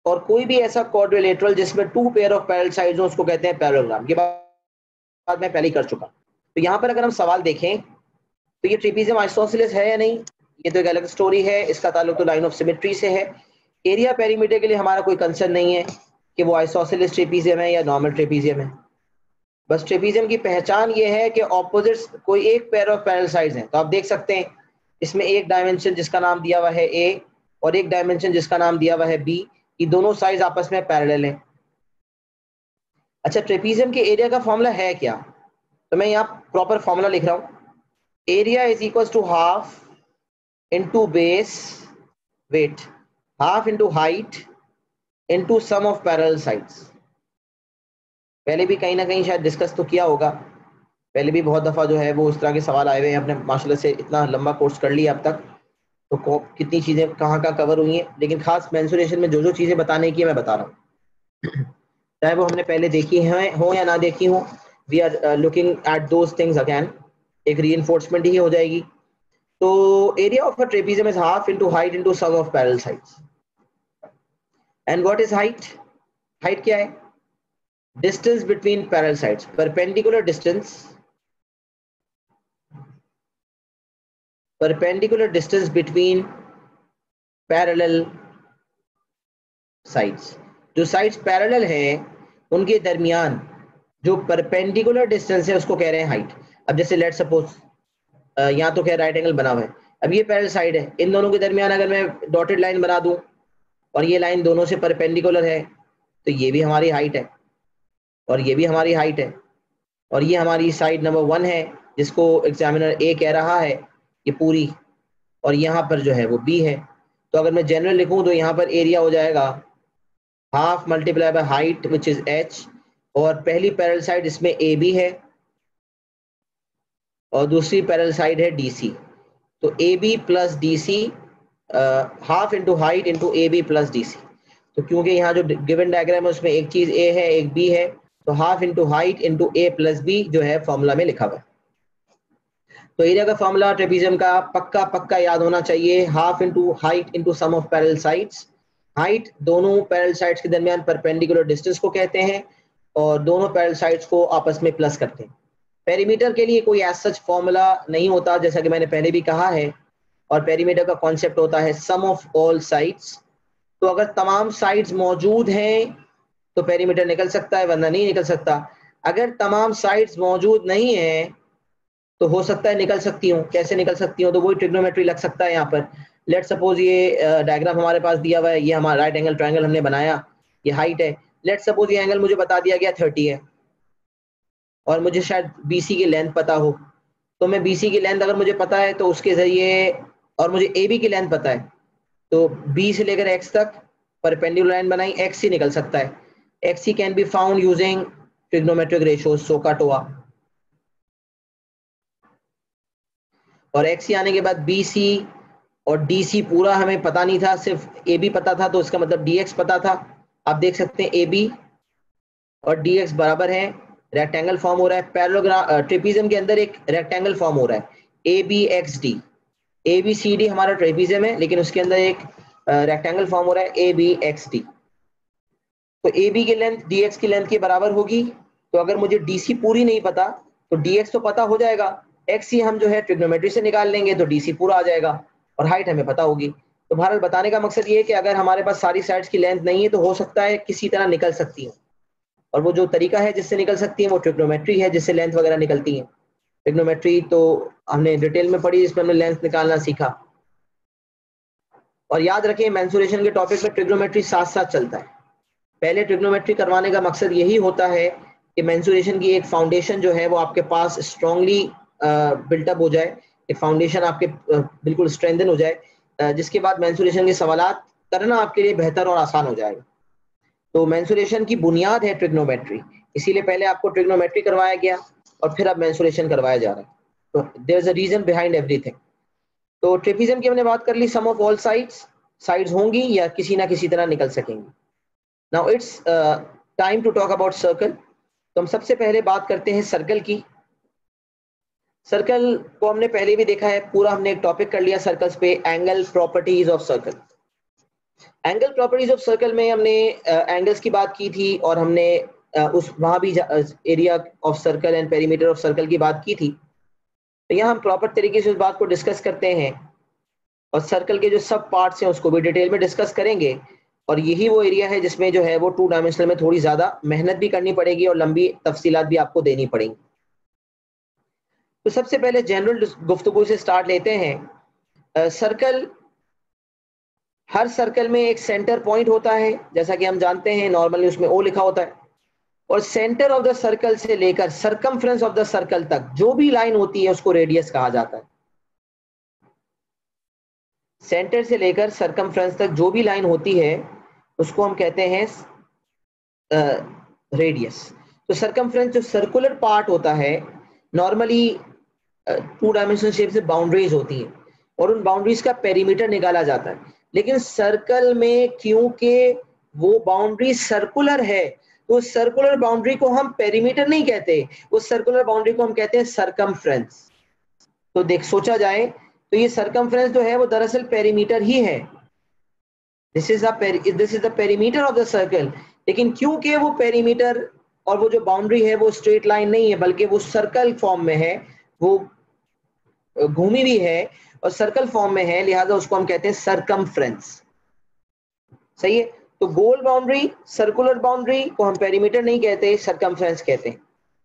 और कोई भी ऐसा क्वाड्रिलेटरल जिसमें two pair of parallel sides हों उसको कहते हैं पैरेललोग्राम। ये बात मैं पहले ही कर चुका। तो यहाँ पर अगर हम सवाल देखें तो ये ट्रेपीजियम आइसोसेलेस है या नहीं, ये तो एक अलग स्टोरी है, इसका ताल्लुक तो लाइन ऑफ सिमेट्री से है। एरिया पेरीमीटर के लिए हमारा कोई कंसर्न नहीं है कि वो आइसोसेलेस ट्रेपीजियम है या नॉर्मल ट्रेपीजियम है। बस ट्रेपीजियम की पहचान ये है कि ऑपोजिट्स कोई एक पेयर ऑफ पैरेलल साइड्स हैं। तो आप देख सकते हैं इसमें एक डायमेंशन जिसका नाम दिया हुआ है ए और एक डायमेंशन जिसका नाम दिया हुआ है बी, ये दोनों साइड्स आपस में पैरेलल हैं। अच्छा, ट्रेपीजियम के एरिया का फॉर्मूला है क्या? तो मैं यहाँ प्रॉपर फॉर्मूला लिख रहा हूँ। Area is equal to half into base wait, half into height into sum of parallel sides. पहले भी कहीं ना कहीं शायद डिस्कस तो किया होगा, पहले भी बहुत दफ़ा जो है वो इस तरह के सवाल आए हुए हैं। अपने माशाल्लाह से इतना लंबा कोर्स कर लिया अब तक, तो कितनी चीज़ें कहाँ कहाँ कवर हुई हैं, लेकिन खास मेंसुरेशन में जो जो चीज़ें बताने की है मैं बता रहा हूँ, चाहे वो हमने पहले देखी हैं हो या ना देखी हो। We are looking at those things again, एक रीइंफोर्समेंट ही हो जाएगी। तो area of a trapezium is half into height into sum of parallel sides. And what is height? Height क्या है? Distance between parallel sides, perpendicular distance, perpendicular distance between parallel sides। जो साइड्स पैरेलल हैं उनके दरमियान जो परपेंडिकुलर डिस्टेंस है उसको कह रहे हैं हाइट। अब जैसे लेट सपोज यहाँ तो क्या राइट एंगल बना हुआ है, अब ये पैरेलल साइड है, इन दोनों के दरमियान अगर मैं डॉटेड लाइन बना दूं और ये लाइन दोनों से परपेंडिकुलर है तो ये भी हमारी हाइट है और ये भी हमारी हाइट है, और ये हमारी साइड नंबर 1 है जिसको एग्जामिनर ए कह रहा है ये पूरी, और यहाँ पर जो है वो बी है। तो अगर मैं जनरल लिखूं तो यहाँ पर एरिया हो जाएगा half multiply by height which is H, और पहली पैरेलल साइड इसमें ए बी है और दूसरी पैरेलल साइड है डी सी। तो A B plus D C, half into height into A B plus D C. तो क्योंकि यहाँ जो गिवन डायग्राम है उसमें एक चीज ए है एक बी है, तो हाफ इंटू हाइट इंटू ए प्लस बी जो है फॉर्मूला में लिखा हुआ है। तो एरिया का फॉर्मूला ट्रेपीजियम का पक्का पक्का याद होना चाहिए, half into height into sum of parallel sides. Height दोनों पैरेलल साइड्स के दरमियान परपेंडिकुलर डिस्टेंस को कहते हैं और दोनों पैरेलल साइड्स को आपस में प्लस करते हैं। पेरीमीटर के लिए कोई एज सच फॉर्मूला नहीं होता, जैसा कि मैंने पहले भी कहा है, और पेरीमीटर का कॉन्सेप्ट होता है सम ऑफ ऑल साइड्स। तो अगर तमाम साइड्स मौजूद हैं तो पेरीमीटर निकल सकता है वरना नहीं निकल सकता। अगर तमाम साइड्स मौजूद नहीं है तो हो सकता है निकल सकती हूँ। कैसे निकल सकती हूँ? तो वही ट्रिग्नोमेट्री लग सकता है यहाँ पर। लेट सपोज ये डायग्राम हमारे पास दिया हुआ है, ये हमारा राइट एंगल ट्रायंगल हमने बनाया, ये हाइट है। लेट सपोज ये एंगल मुझे बता दिया गया 30 है और मुझे शायद बीसी की लेंथ पता हो, तो मैं बीसी की लेंथ अगर मुझे पता है तो उसके जरिए, और मुझे ए बी की लेंथ पता है, तो बी से लेकर एक्स तक परपेंडिकुलर लाइन बनाई, एक्स ही निकल सकता है। एक्स ही can be found using trigonometric ratio सोका-टोआ, और एक्स आने के बाद बी सी और डी सी पूरा हमें पता नहीं था, सिर्फ ए बी पता था, तो इसका मतलब डी एक्स पता था। आप देख सकते हैं ए बी और डी एक्स बराबर है, रेक्टेंगल फॉर्म हो रहा है। पैरेललोग्राम ट्रेपीजियम के अंदर एक रेक्टेंगल फॉर्म हो रहा है A B X D, A B C D हमारा ट्रेपीजियम है लेकिन उसके अंदर एक रेक्टेंगल फॉर्म हो रहा है ए बी एक्स डी। तो ए बी की लेंथ डी एक्स की लेंथ के बराबर होगी। तो अगर मुझे डी सी पूरी नहीं पता तो डी एक्स तो पता हो जाएगा, एक्स ही हम जो है ट्रिग्नोमेट्री से निकाल लेंगे तो डी सी पूरा आ जाएगा और हाइट हमें पता होगी। तो बहरहाल बताने का मकसद ये है कि अगर हमारे पास सारी साइड्स की लेंथ नहीं है तो हो सकता है किसी तरह निकल सकती है, और वो जो तरीका है जिससे निकल सकती है वो ट्रिग्नोमेट्री है, जिससे लेंथ वगैरह निकलती है। ट्रिग्नोमेट्री तो हमने डिटेल में पढ़ी जिसमें हमने लेंथ निकालना सीखा। और याद रखें मेंसुरेशन के टॉपिक में ट्रिग्नोमेट्री साथ साथ चलता है। पहले ट्रिग्नोमेट्री करवाने का मकसद यही होता है कि मेंसुरेशन की एक फाउंडेशन जो है वो आपके पास स्ट्रांगली बिल्टअप हो जाए, एक फाउंडेशन आपके बिल्कुल स्ट्रेंथन हो जाए, जिसके बाद मेंसुरेशन के सवालात करना आपके लिए बेहतर और आसान हो जाएगा। तो मेंसुरेशन की बुनियाद है ट्रिग्नोमेट्री, इसीलिए पहले आपको ट्रिग्नोमेट्री करवाया गया और फिर अब मेंसुरेशन करवाया जा रहा है। तो there is a reason behind everything. तो ट्रेपीजियम की हमने बात कर ली, सम ऑफ ऑल साइड्स होंगी या किसी ना किसी तरह निकल सकेंगी। Now it's time to talk about circle. तो हम सबसे पहले बात करते हैं सर्कल की। सर्कल को हमने पहले भी देखा है, पूरा हमने एक टॉपिक कर लिया सर्कल्स पे, angle properties of circle. Angle properties of circle में हमने एंगल्स की बात की थी और हमने उस वहां भी area of circle and perimeter of circle की बात की थी। तो यहाँ हम प्रॉपर तरीके से उस बात को डिस्कस करते हैं और सर्कल के जो सब पार्ट्स हैं उसको भी डिटेल में डिस्कस करेंगे। और यही वो एरिया है जिसमें जो है वो 2 डायमेंशनल में थोड़ी ज्यादा मेहनत भी करनी पड़ेगी और लंबी तफसीलात भी आपको देनी पड़ेंगी। तो सबसे पहले जनरल गुफ्तगू से स्टार्ट लेते हैं। सर्कल, हर सर्कल में एक सेंटर पॉइंट होता है, जैसा कि हम जानते हैं नॉर्मली उसमें ओ लिखा होता है, और सेंटर ऑफ द सर्कल से लेकर सर्कमफ्रेंस ऑफ द सर्कल तक जो भी लाइन होती है उसको रेडियस कहा जाता है। सेंटर से लेकर सर्कमफ्रेंस तक जो भी लाइन होती है उसको हम कहते हैं रेडियस। तो सर्कमफ्रेंस जो सर्कुलर पार्ट होता है, नॉर्मली 2 डायमेंशनल शेप से बाउंड्रीज होती हैं और उन बाउंड्रीज का पेरीमीटर निकाला जाता है। लेकिन सर्कल में क्योंकि वो बाउंड्री सर्कुलर है तो सर्कुलर बाउंड्री को हम पेरीमीटर नहीं कहते, उस सर्कुलर बाउंड्री को हम कहते हैं सर्कमफ्रेंस। तो देख सोचा जाए तो ये सर्कमफ्रेंस जो है वो दरअसल पेरीमीटर ही है। This is the perimeter of the circle. लेकिन क्योंकि वो पेरीमीटर और वो जो बाउंड्री है वो स्ट्रेट लाइन नहीं है बल्कि वो सर्कल फॉर्म में है, वो घूमी भी है और सर्कल फॉर्म में है, लिहाजा उसको हम कहते हैं सर्कमफ्रेंस। सही है। तो गोल बाउंड्री, सर्कुलर बाउंड्री को हम पेरीमीटर नहीं कहते, सर्कमफ्रेंस कहते हैं।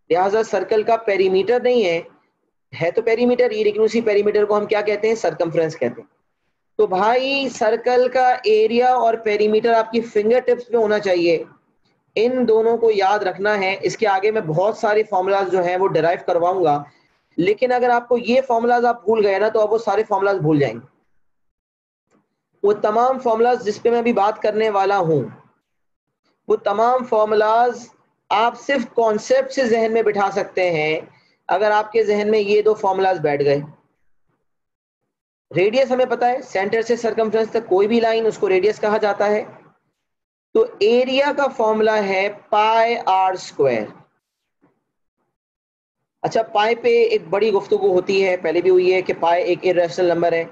लिहाजा सर्कल का पेरीमीटर नहीं है तो पेरीमीटर ही, लेकिन उसी पेरीमीटर को हम क्या कहते हैं, सर्कमफ्रेंस कहते हैं। तो भाई सर्कल का एरिया और पेरीमीटर आपकी फिंगर टिप्स पे होना चाहिए, इन दोनों को याद रखना है। इसके आगे मैं बहुत सारे फॉर्मूलाज जो हैं वो डिराइव करवाऊंगा, लेकिन अगर आपको ये फॉर्मूलाज आप भूल गए ना तो आप वो सारे फॉर्मूलाज भूल जाएंगे। वो तमाम फॉर्मूलाज जिस पे मैं अभी बात करने वाला हूं, वो तमाम फॉर्मूलाज आप सिर्फ कॉन्सेप्ट से जहन में बिठा सकते हैं अगर आपके जहन में ये 2 फॉर्मूलाज बैठ गए। रेडियस हमें पता है, सेंटर से सर्कमफ्रेंस तक कोई भी लाइन उसको रेडियस कहा जाता है। तो एरिया का फॉर्मूला है पाई आर स्क्वायर। अच्छा, पाई पे एक बड़ी गुफ्तगू होती है, पहले भी हुई है कि पाई एक इर्रेशनल नंबर है।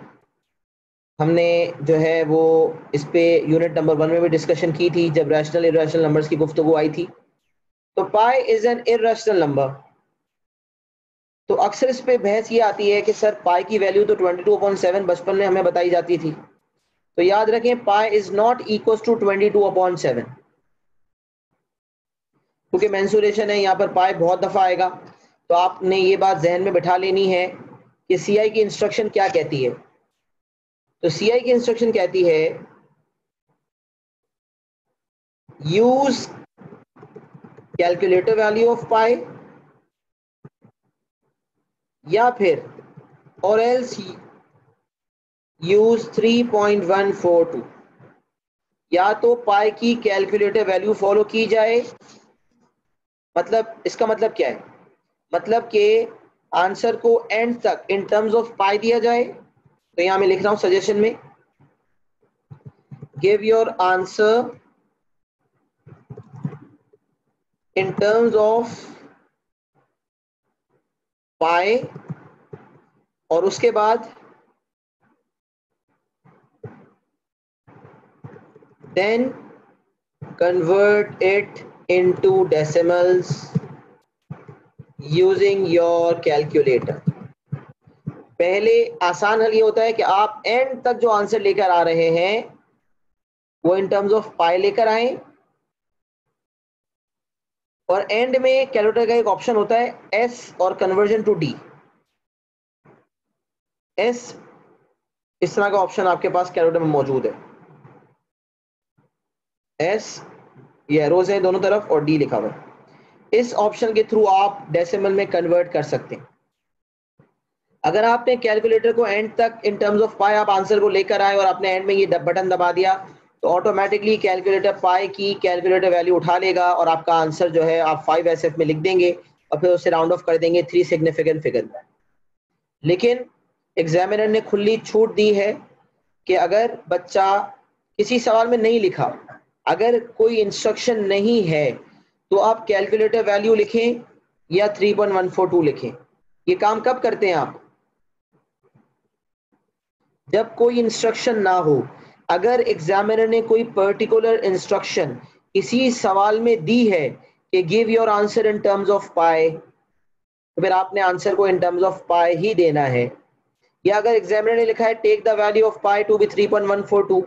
हमने जो है वो इस पे यूनिट नंबर 1 में भी डिस्कशन की थी जब रैशनल इर्रेशनल नंबर्स की गुफ्तगू आई थी। तो pi is an irrational number. तो अक्सर इस पे बहस ये आती है कि सर पाई की वैल्यू तो 22/7 बचपन में हमें बताई जाती थी। तो याद रखें pi is not equal to 22/7, क्योंकि मेंसुरेशन है यहाँ पर पाई बहुत दफा आएगा। तो आपने ये बात जहन में बिठा लेनी है कि सीआई की इंस्ट्रक्शन क्या कहती है। तो सीआई की इंस्ट्रक्शन कहती है यूज कैलकुलेटर वैल्यू ऑफ पाई, या फिर और एल्स यूज 3.142। या तो पाई की कैलकुलेटर वैल्यू फॉलो की जाए, मतलब इसका मतलब क्या है, मतलब कि आंसर को एंड तक इन टर्म्स ऑफ पाई दिया जाए। तो यहां मैं लिख रहा हूं सजेशन में, give your answer in terms of पाई, और उसके बाद then convert it into decimals using your calculator। पहले आसान हल ये होता है कि आप एंड तक जो आंसर लेकर आ रहे हैं वो इन टर्म्स ऑफ पाई लेकर आए, और एंड में कैलकुलेटर का एक ऑप्शन होता है एस और कन्वर्जन टू डी। एस इस तरह का ऑप्शन आपके पास कैलकुलेटर में मौजूद है। एस ये एरोज है दोनों तरफ और डी लिखा हुआ है। इस ऑप्शन के थ्रू आप डेसिमल में कन्वर्ट कर सकते हैं। अगर आपने कैलकुलेटर को एंड तक इन टर्म्स ऑफ पाई आप आंसर को लेकर आए और आपने एंड में ये बटन दबा दिया तो ऑटोमेटिकली कैलकुलेटर पाई की कैलकुलेटर वैल्यू उठा लेगा और आपका आंसर जो है आप 5 SF में लिख देंगे और फिर उसे राउंड ऑफ कर देंगे 3 सिग्निफिकेंट फिगर में। लेकिन एग्जामिनर ने खुली छूट दी है कि अगर बच्चा किसी सवाल में नहीं लिखा, अगर कोई इंस्ट्रक्शन नहीं है तो आप कैलकुलेटर वैल्यू लिखें या 3.142 लिखें। ये काम कब करते हैं आप? जब कोई इंस्ट्रक्शन ना हो। अगर एग्जामिनर ने कोई पर्टिकुलर इंस्ट्रक्शन किसी सवाल में दी है कि give your answer in terms of pi, तो फिर आपने आंसर को इन टर्म्स ऑफ पाई ही देना है। या अगर एग्जामिनर ने लिखा है take the value of pi to be 3.142,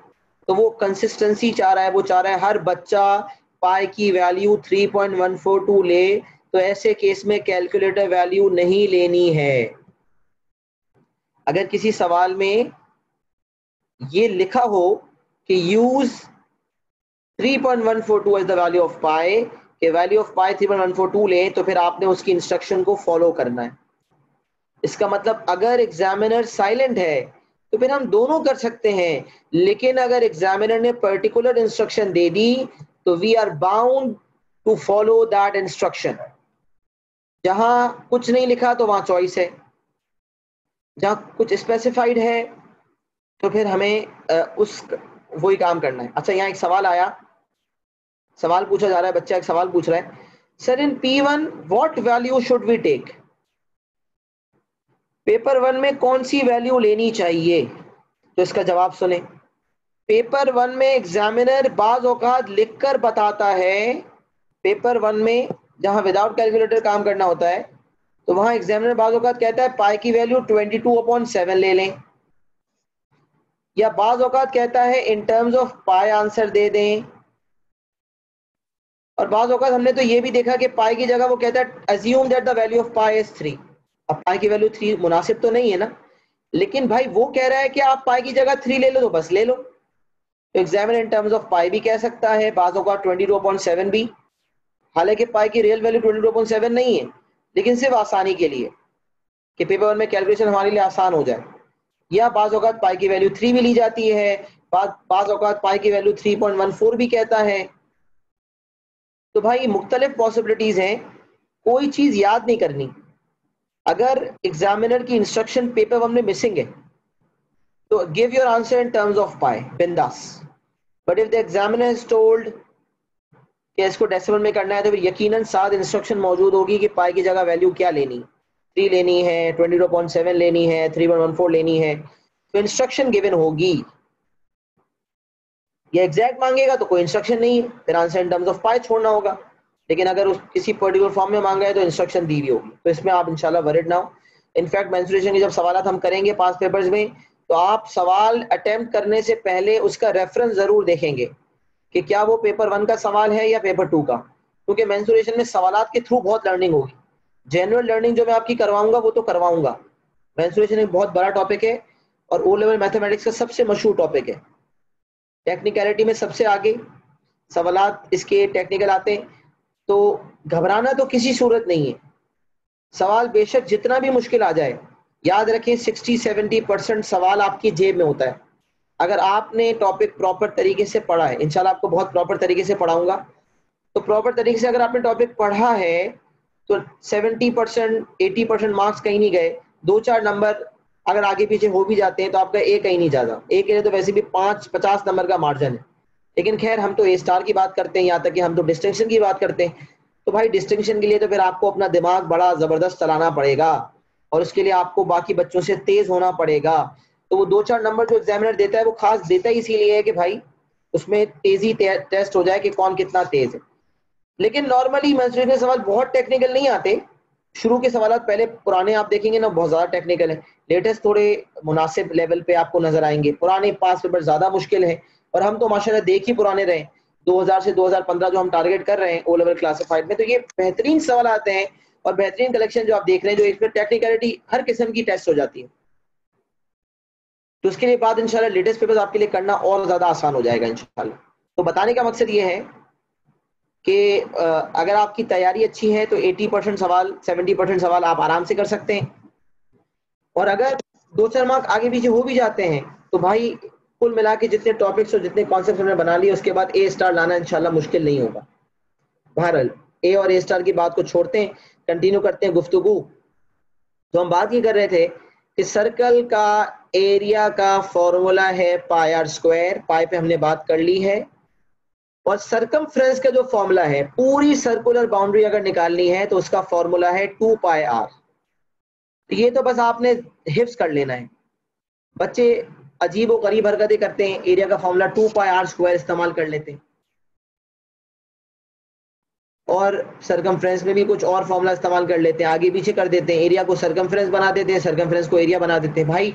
तो वो कंसिस्टेंसी चाह रहा है, वो चाह रहा है हर बच्चा पाई की वैल्यू 3.142 ले, तो ऐसे केस में कैलकुलेटर वैल्यू नहीं लेनी है। अगर किसी सवाल में ये लिखा हो कि use 3.142 as the value of pi, के वैल्यू ऑफ पाई 3.142 ले, तो फिर आपने उसकी इंस्ट्रक्शन को फॉलो करना है। इसका मतलब अगर एग्जामिनर साइलेंट है तो फिर हम दोनों कर सकते हैं, लेकिन अगर एग्जामिनर ने पर्टिकुलर इंस्ट्रक्शन दे दी तो we are bound to follow that instruction. जहां कुछ नहीं लिखा तो वहां चॉइस है, जहां कुछ स्पेसिफाइड है तो फिर हमें उस वही काम करना है। अच्छा, यहाँ एक सवाल आया, सवाल पूछा जा रहा है, बच्चा एक सवाल पूछ रहा है, sir in P1 what value should we take? Paper 1 में कौन सी वैल्यू लेनी चाहिए? तो इसका जवाब सुने। पेपर 1 में एग्जामिनर बाज औकात लिखकर बताता है, पेपर 1 में जहां विदाउट कैलकुलेटर काम करना होता है तो वहां एग्जामिनर बाज औकात कहता है पाई की वैल्यू 22/7 ले लें, या बाज औकात कहता है in terms of pi answer दे दें, और बाज औकात हमने तो ये भी देखा कि पाई की जगह वो कहता है assume that the value of pi is 3। अब पाई की वैल्यू 3 मुनासिब तो नहीं है ना, लेकिन भाई वो कह रहा है कि आप पाई की जगह 3 ले लो तो बस ले लो। तो एग्जामिनर इन टर्म्स ऑफ पाई भी कह सकता है, बाज औकात 22/7 भी, हालांकि पाई की रियल वैल्यू 22/7 नहीं है, लेकिन सिर्फ आसानी के लिए कि पेपर 1 में कैलकुलेशन हमारे लिए आसान हो जाए। या बाज औकात पाई की वैल्यू 3 भी ली जाती है, बाज औकात पाई की वैल्यू 3.14 भी कहता है। तो भाई मुख्तलिफ पॉसिबिलिटीज हैं, कोई चीज याद नहीं करनी। अगर एग्जामिनर की इंस्ट्रक्शन पेपर 1 में मिसिंग है तो give your answer in terms of pi, बिंदास। But if the examiner is told कि इसको डेसिमल में करना है तो फिर यकीनन साथ इंस्ट्रक्शन मौजूद होगी कि पाई की जगह वैल्यू क्या लेनी, 3 लेनी है, 22.7 लेनी है, 3.14 लेनी है, तो इंस्ट्रक्शन गिवन होगी। ये एग्जैक्ट मांगेगा तो कोई इंस्ट्रक्शन नहीं है, फिर आंसर इन टर्म्स ऑफ पाई छोड़ना होगा। लेकिन अगर उस किसी पर्टिकुलर फॉर्म में मांगा है तो इंस्ट्रक्शन दी हुई होगी, तो इसमें आप इंशाल्लाह वरिड ना हो। इनफैक्ट मेंसुरेशन के जब सवाल हम करेंगे पास पेपर्स में तो आप सवाल अटेम्प्ट करने से पहले उसका रेफरेंस जरूर देखेंगे कि क्या वो पेपर 1 का सवाल है या पेपर 2 का, क्योंकि मेंसुरेशन में सवालात के थ्रू बहुत लर्निंग होगी। जनरल लर्निंग जो मैं आपकी करवाऊंगा वो तो करवाऊंगा, मेंसुरेशन एक बहुत बड़ा टॉपिक है और ओ लेवल मैथमेटिक्स का सबसे मशहूर टॉपिक है। टेक्निकलिटी में सबसे आगे सवालात इसके टेक्निकल आते हैं, तो घबराना तो किसी सूरत नहीं है। सवाल बेशक जितना भी मुश्किल आ जाए, याद रखें 60-70% सवाल आपकी जेब में होता है। अगर आपने टॉपिक प्रॉपर तरीके से पढ़ा है, इंशाल्लाह आपको बहुत प्रॉपर तरीके से पढ़ाऊंगा, तो प्रॉपर तरीके से अगर आपने टॉपिक पढ़ा है तो 70% 80% मार्क्स कहीं नहीं गए। 2-4 नंबर अगर आगे पीछे हो भी जाते हैं तो आपका ए कहीं नहीं जाता, ए के लिए तो वैसे भी 50 नंबर का मार्जिन है। लेकिन खैर हम तो ए स्टार की बात करते हैं, यहाँ तक कि हम तो डिस्टिंक्शन की बात करते हैं। तो भाई डिस्टिंक्शन के लिए तो फिर आपको अपना दिमाग बड़ा जबरदस्त चलाना पड़ेगा और उसके लिए आपको बाकी बच्चों से तेज होना पड़ेगा। तो वो 2-4 नंबर जो एग्जामिनर देता है वो खास देता ही इसीलिए है कि भाई उसमें तेजी टेस्ट हो जाए कि कौन कितना तेज है। लेकिन नॉर्मली मेंसुरेशन के सवाल बहुत टेक्निकल नहीं आते। शुरू के सवाल पहले पुराने आप देखेंगे ना बहुत ज्यादा टेक्निकल है, लेटेस्ट थोड़े मुनासिब लेवल पे आपको नजर आएंगे। पुराने पास पेपर ज्यादा मुश्किल है और हम तो माशाल्लाह देख ही पुराने रहे, 2000 से 2015 जो हम टारगेट कर रहे हैं ओ लेवल क्लासिफाइड में, तो ये बेहतरीन सवाल आते हैं और बेहतरीन कलेक्शन जो आप देख रहे हैं, जो इसमें टेक्निकलिटी हर किस्म की टेस्ट हो जाती है। तो उसके लिए बाद इंशाल्लाह लेटेस्ट पेपर्स आपके लिए करना और ज्यादा आसान हो जाएगा इंशाल्लाह। तो बताने का मकसद ये है कि अगर आपकी तैयारी अच्छी है तो 80% सवाल 70% सवाल आप आराम से कर सकते हैं, और अगर 2-4 मार्क आगे पीछे हो भी जाते हैं तो भाई कुल मिला के जितने टॉपिक्स और जितने कॉन्सेप्ट हमने बना लिए उसके बाद ए स्टार लाना इंशाल्लाह मुश्किल नहीं होगा। बहरहाल ए और ए स्टार की बात को छोड़ते हैं, कंटिन्यू करते हैं गुफ्तगू। तो हम बात ये कर रहे थे कि सर्कल का एरिया का फॉर्मूला है पाई आर स्क्वायर, पाई पे हमने बात कर ली है, और सरकमफ्रेंस का जो फॉर्मूला है, पूरी सर्कुलर बाउंड्री अगर निकालनी है तो उसका फॉर्मूला है 2 पाई आर। ये तो बस आपने हिफ्स कर लेना है। बच्चे अजीब और गरीब हरकतें करते हैं, एरिया का फॉर्मूला 2 पाई आर स्क्वायर इस्तेमाल कर लेते हैं, और सरकमफ्रेंस में भी कुछ और फॉर्मूला इस्तेमाल कर लेते हैं, आगे पीछे कर देते हैं, एरिया को सरकमफ्रेंस बना देते हैं, सरकमफ्रेंस को एरिया बना देते हैं। भाई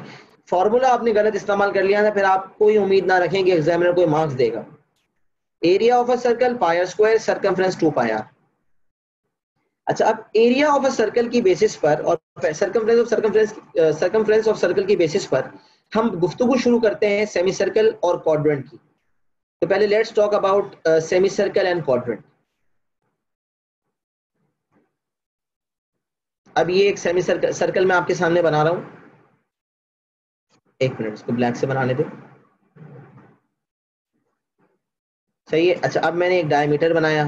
फॉर्मूला आपने गलत इस्तेमाल कर लिया ना, फिर आप कोई उम्मीद ना रखें कि एग्जामिनर कोई मार्क्स देगा। Area of a circle pi are square, circumference 2 pi r. अच्छा, अब एरिया ऑफ अ सर्कल की बेसिस पर और सरकमफ्रेंस ऑफ सर्कल की बेसिस पर हम गुफ्तगू शुरू करते हैं सेमी सर्कल और क्वाड्रेंट की। तो पहले let's talk about semi circle and quadrant. अब ये एक सेमी सर्कल मैं आपके सामने बना रहा हूं, एक मिनट इसको ब्लैक से बनाने दो। सही है। अच्छा, अब मैंने एक डायमीटर बनाया,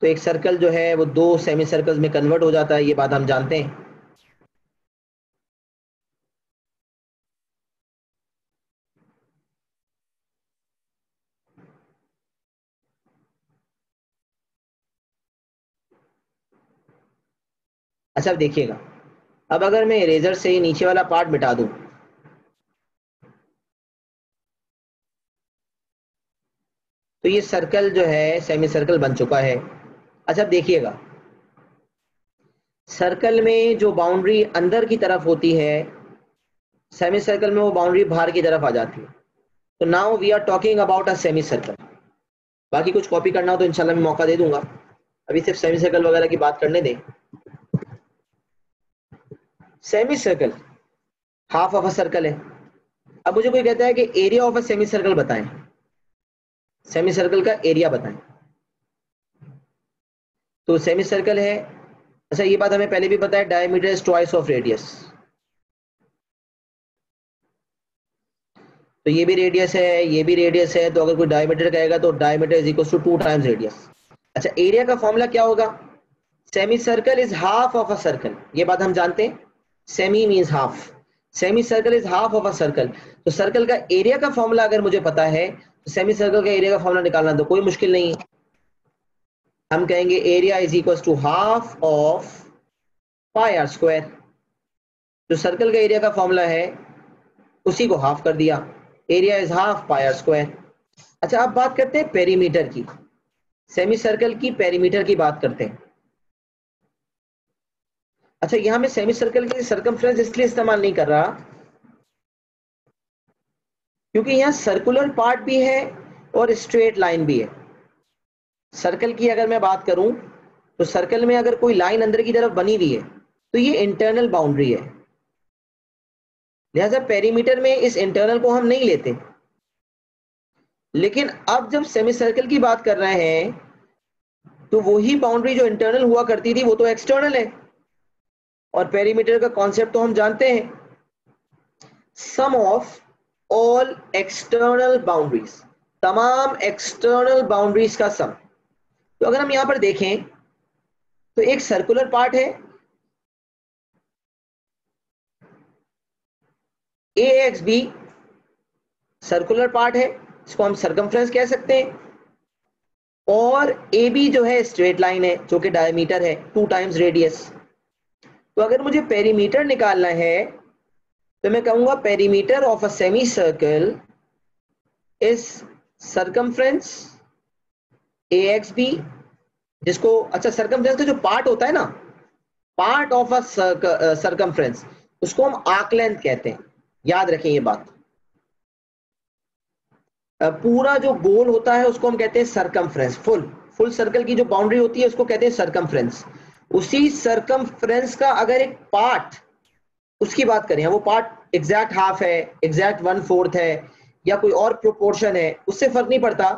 तो एक सर्कल जो है वो 2 सेमी सर्कल्स में कन्वर्ट हो जाता है, ये बात हम जानते हैं। अच्छा, अब देखिएगा, अब अगर मैं इरेजर से ही नीचे वाला पार्ट मिटा दूं तो ये सर्कल जो है सेमी सर्कल बन चुका है। अच्छा, अब देखिएगा, सर्कल में जो बाउंड्री अंदर की तरफ होती है, सेमी सर्कल में वो बाउंड्री बाहर की तरफ आ जाती है। तो now we are talking about a semi circle. बाकी कुछ कॉपी करना हो तो इंशाल्लाह मैं मौका दे दूंगा, अभी सिर्फ सेमी सर्कल वगैरह की बात करने दें। Semi circle half of a circle है। अब मुझे कोई कहता है कि area of a semi circle बताएं, सेमी सर्कल का एरिया बताएं। तो सेमी सर्कल है, अच्छा ये बात हमें पहले भी पता है, diameter is twice of radius. तो ये भी रेडियस है, ये भी रेडियस है, तो अगर कोई डायमीटर कहेगा तो diameter is equal to 2 times radius. अच्छा, एरिया का फॉर्मूला क्या होगा? Semi circle is half of a circle, ये बात हम जानते हैं, semi means half, semi circle is half of a circle. तो सर्कल का एरिया का फॉर्मूला अगर मुझे पता है तो सेमी सर्कल का एरिया का फॉर्मूला निकालना तो कोई मुश्किल नहीं है। हम कहेंगे area is equal to half of pi are square. जो सर्कल का एरिया का फॉर्मूला है उसी को हाफ कर दिया, area is half pi are square. अच्छा, अब बात करते हैं पेरीमीटर की, सेमी सर्कल की पेरीमीटर की बात करते हैं। अच्छा, यहां मैं सेमी सर्कल के सर्कमफ्रेंस इसलिए इस्तेमाल नहीं कर रहा क्योंकि यहां सर्कुलर पार्ट भी है और स्ट्रेट लाइन भी है। सर्कल की अगर मैं बात करूं तो सर्कल में अगर कोई लाइन अंदर की तरफ बनी हुई है तो ये इंटरनल बाउंड्री है, लिहाजा पेरीमीटर में इस इंटरनल को हम नहीं लेते। लेकिन अब जब सेमी सर्कल की बात कर रहे हैं तो वही बाउंड्री जो इंटरनल हुआ करती थी वो तो एक्सटर्नल है, और पेरीमीटर का कॉन्सेप्ट तो हम जानते हैं, सम ऑफ ऑल एक्सटर्नल बाउंड्रीज, तमाम एक्सटर्नल बाउंड्रीज का सम। तो अगर हम यहां पर देखें तो एक सर्कुलर पार्ट है, ए एक्स बी सर्कुलर पार्ट है, इसको हम सर्कमफ्रेंस कह सकते हैं, और ए बी जो है स्ट्रेट लाइन है जो कि डायमीटर है 2 टाइम्स रेडियस। तो अगर मुझे पेरीमीटर निकालना है तो मैं कहूंगा perimeter of a semi circle is circumference A X B, जिसको, अच्छा सर्कमफ्रेंस का जो पार्ट होता है ना, पार्ट ऑफ अ सर्कमफ्रेंस, उसको हम आर्क लेंथ कहते हैं, याद रखें ये बात। पूरा जो गोल होता है उसको हम कहते हैं सर्कमफ्रेंस, फुल फुल सर्कल की जो बाउंड्री होती है उसको कहते हैं सर्कमफ्रेंस। उसी सर्कमफ्रेंस का अगर एक पार्ट उसकी बात करें, वो पार्ट एग्जैक्ट हाफ है, एग्जैक्ट 1/4 है, या कोई और प्रोपोर्शन है, उससे फर्क नहीं पड़ता।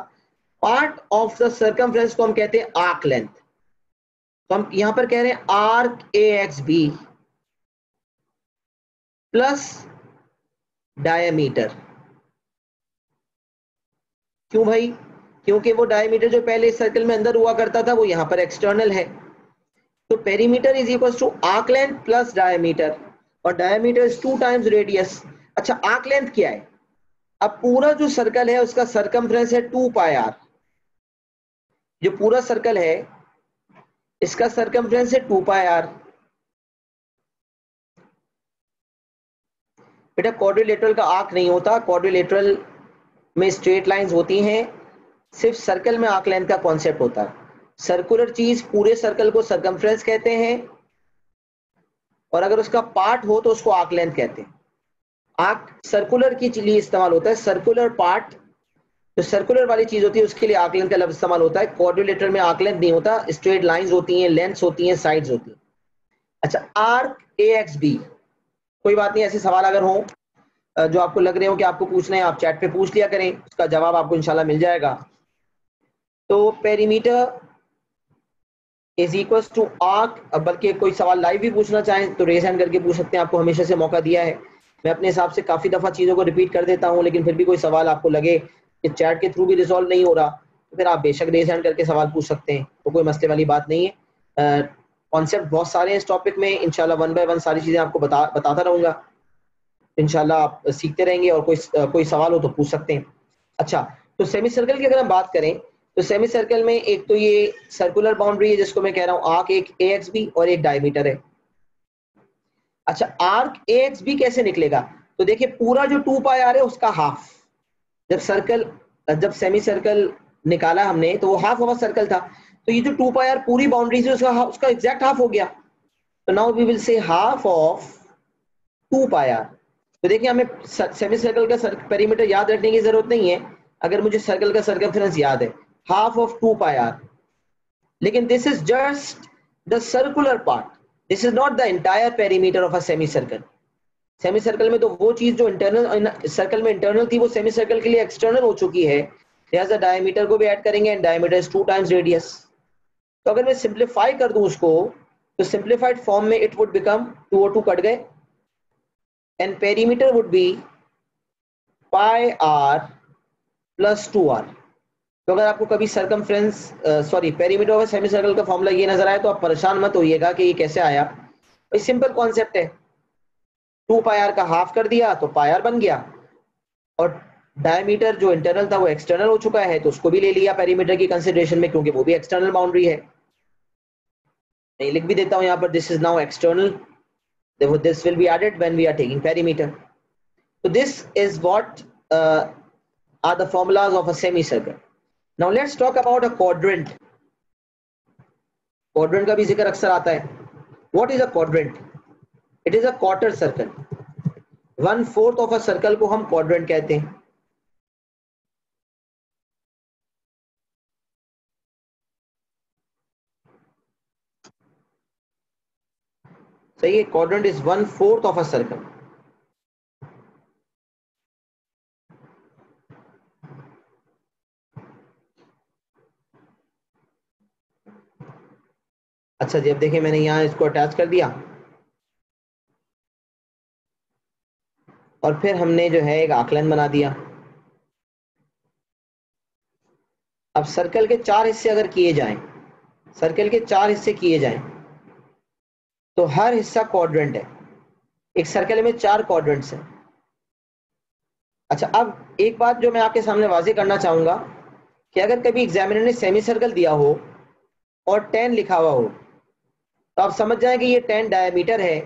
पार्ट ऑफ द सर्कमफ्रेंस को हम कहते हैं आर्क लेंथ। तो हम यहां पर कह रहे हैं arc A X B plus diameter. क्यों भाई? क्योंकि वो डायमीटर जो पहले सर्कल में अंदर हुआ करता था वो यहां पर एक्सटर्नल है। तो perimeter is equal to arc length plus diameter, और डायमीटर इज 2 टाइम्स रेडियस। अच्छा, आर्क लेंथ क्या है? अब पूरा जो सर्कल है उसका सरकमफ्रेंस है 2 पाई आर। जो पूरा सर्कल है इसका सरकमफ्रेंस है 2 पाई आर। बेटा क्वाड्रिलेटरल का आर्क नहीं होता, क्वाड्रिलेटरल में स्ट्रेट लाइंस होती हैं, सिर्फ सर्कल में आर्क लेंथ का कॉन्सेप्ट होता है। सर्कुलर चीज पूरे सर्कल को सरकमफ्रेंस कहते हैं, और अगर उसका पार्ट हो तो उसको आर्क लेंथ कहते हैं। आर्क सर्कुलर के लिए इस्तेमाल होता है, सर्कुलर पार्ट जो सर्कुलर वाली चीज होती है उसके लिए आर्क लेंथ का लफ्ज इस्तेमाल होता है। क्वाड्रिलेटरल में आर्क लेंथ नहीं होता, स्ट्रेट लाइंस होती हैं, लेंथ्स होती हैं, साइड्स होती हैं। अच्छा, आर्क ए एक्स बी, कोई बात नहीं, ऐसे सवाल अगर हो जो आपको लग रहे हो कि आपको पूछना है, आप चैट पे पूछ लिया करें, उसका जवाब आपको इंशाल्लाह मिल जाएगा। तो perimeter is equal to arc, बल्कि कोई सवाल लाइव भी पूछना चाहें तो रेज हैंड करके पूछ सकते हैं, आपको हमेशा से मौका दिया है। मैं अपने हिसाब से काफी दफा चीजों को रिपीट कर देता हूं, लेकिन फिर भी कोई सवाल आपको लगे कि चैट के थ्रू भी रिजॉल्व नहीं हो रहा तो फिर आप बेशक रेज हैंड करके सवाल पूछ सकते हैं, तो कोई मसले वाली बात नहीं है। कॉन्सेप्ट बहुत सारे हैं इस टॉपिक में, इंशाल्लाह 1 बाय 1 सारी चीजें आपको बताता रहूंगा। इंशाल्लाह आप सीखते रहेंगे, और कोई सवाल हो तो पूछ सकते हैं। अच्छा, तो सेमी सर्कल की अगर हम बात करें तो सेमी सर्कल में एक तो ये सर्कुलर बाउंड्री है जिसको मैं कह रहा हूं आर्क, एक ए एक्स बी और एक डायमीटर है। अच्छा, आर्क ए एक्स बी कैसे निकलेगा? तो देखिए पूरा जो 2 पाई आर है उसका हाफ, जब सेमी सर्कल निकाला हमने तो वो हाफ ऑफ सर्कल था, तो ये जो 2 पाई आर पूरी बाउंड्री से उसका एग्जैक्ट हाफ हो गया। तो now we will say half of 2 pi are. तो देखिए हमें सेमी सर्कल का पेरीमीटर याद रखने की जरूरत नहीं है, अगर मुझे सर्कल का सर्कमफेरेंस याद है हाफ ऑफ 2 पाई आर। लेकिन this is just the circular part, this is not the entire perimeter of a semi circle. Semi circle में तो वो चीज जो इंटरनल सर्कल में इंटरनल थी वो सेमी सर्कल के लिए एक्सटर्नल हो चुकी है, लिहाजा डायमीटर को भी ऐड करेंगे, and diameter is 2 times radius. तो अगर मैं सिंप्लीफाई कर दूं उसको, तो सिंप्लीफाइड फॉर्म में इट वुड बिकम 2 और 2 कट गए, and perimeter would be pi r plus 2r। तो अगर आपको कभी circumference perimeter of semi circle का फॉर्मूला ये नजर आए तो आप परेशान मत होइएगा कि ये कैसे आया। सिंपल कॉन्सेप्ट है, 2 पाई आर का हाफ कर दिया तो पाई आर बन गया, और डायमीटर जो इंटरनल था वो एक्सटर्नल हो चुका है तो उसको भी ले लिया पेरीमीटर की कंसिडरेशन में, क्योंकि वो भी एक्सटर्नल बाउंड्री है। मैं लिख भी देता हूं यहां पर, this is now external, this will be added when we are taking perimeter. So this is what are the formulas of a semicircle. Now let's talk about a quadrant. Quadrant का भी जिक्र अक्सर आता है। What is a quadrant? It is a quarter circle. 1/4 of a circle को हम quadrant कहते हैं। सही है, quadrant is 1/4 of a circle. अच्छा जी, अब देखिए मैंने यहाँ इसको अटैच कर दिया, और फिर हमने जो है एक आकलन बना दिया। अब सर्कल के 4 हिस्से अगर किए जाएं, सर्कल के 4 हिस्से किए जाएं तो हर हिस्सा क्वाड्रेंट है। एक सर्कल में 4 क्वाड्रेंट्स हैं। अच्छा, अब एक बात जो मैं आपके सामने वाज़ेह करना चाहूंगा कि अगर कभी एग्जामिनर ने सेमी सर्कल दिया हो और 10 लिखा हुआ हो तो आप समझ जाएं कि ये 10 डायमीटर है,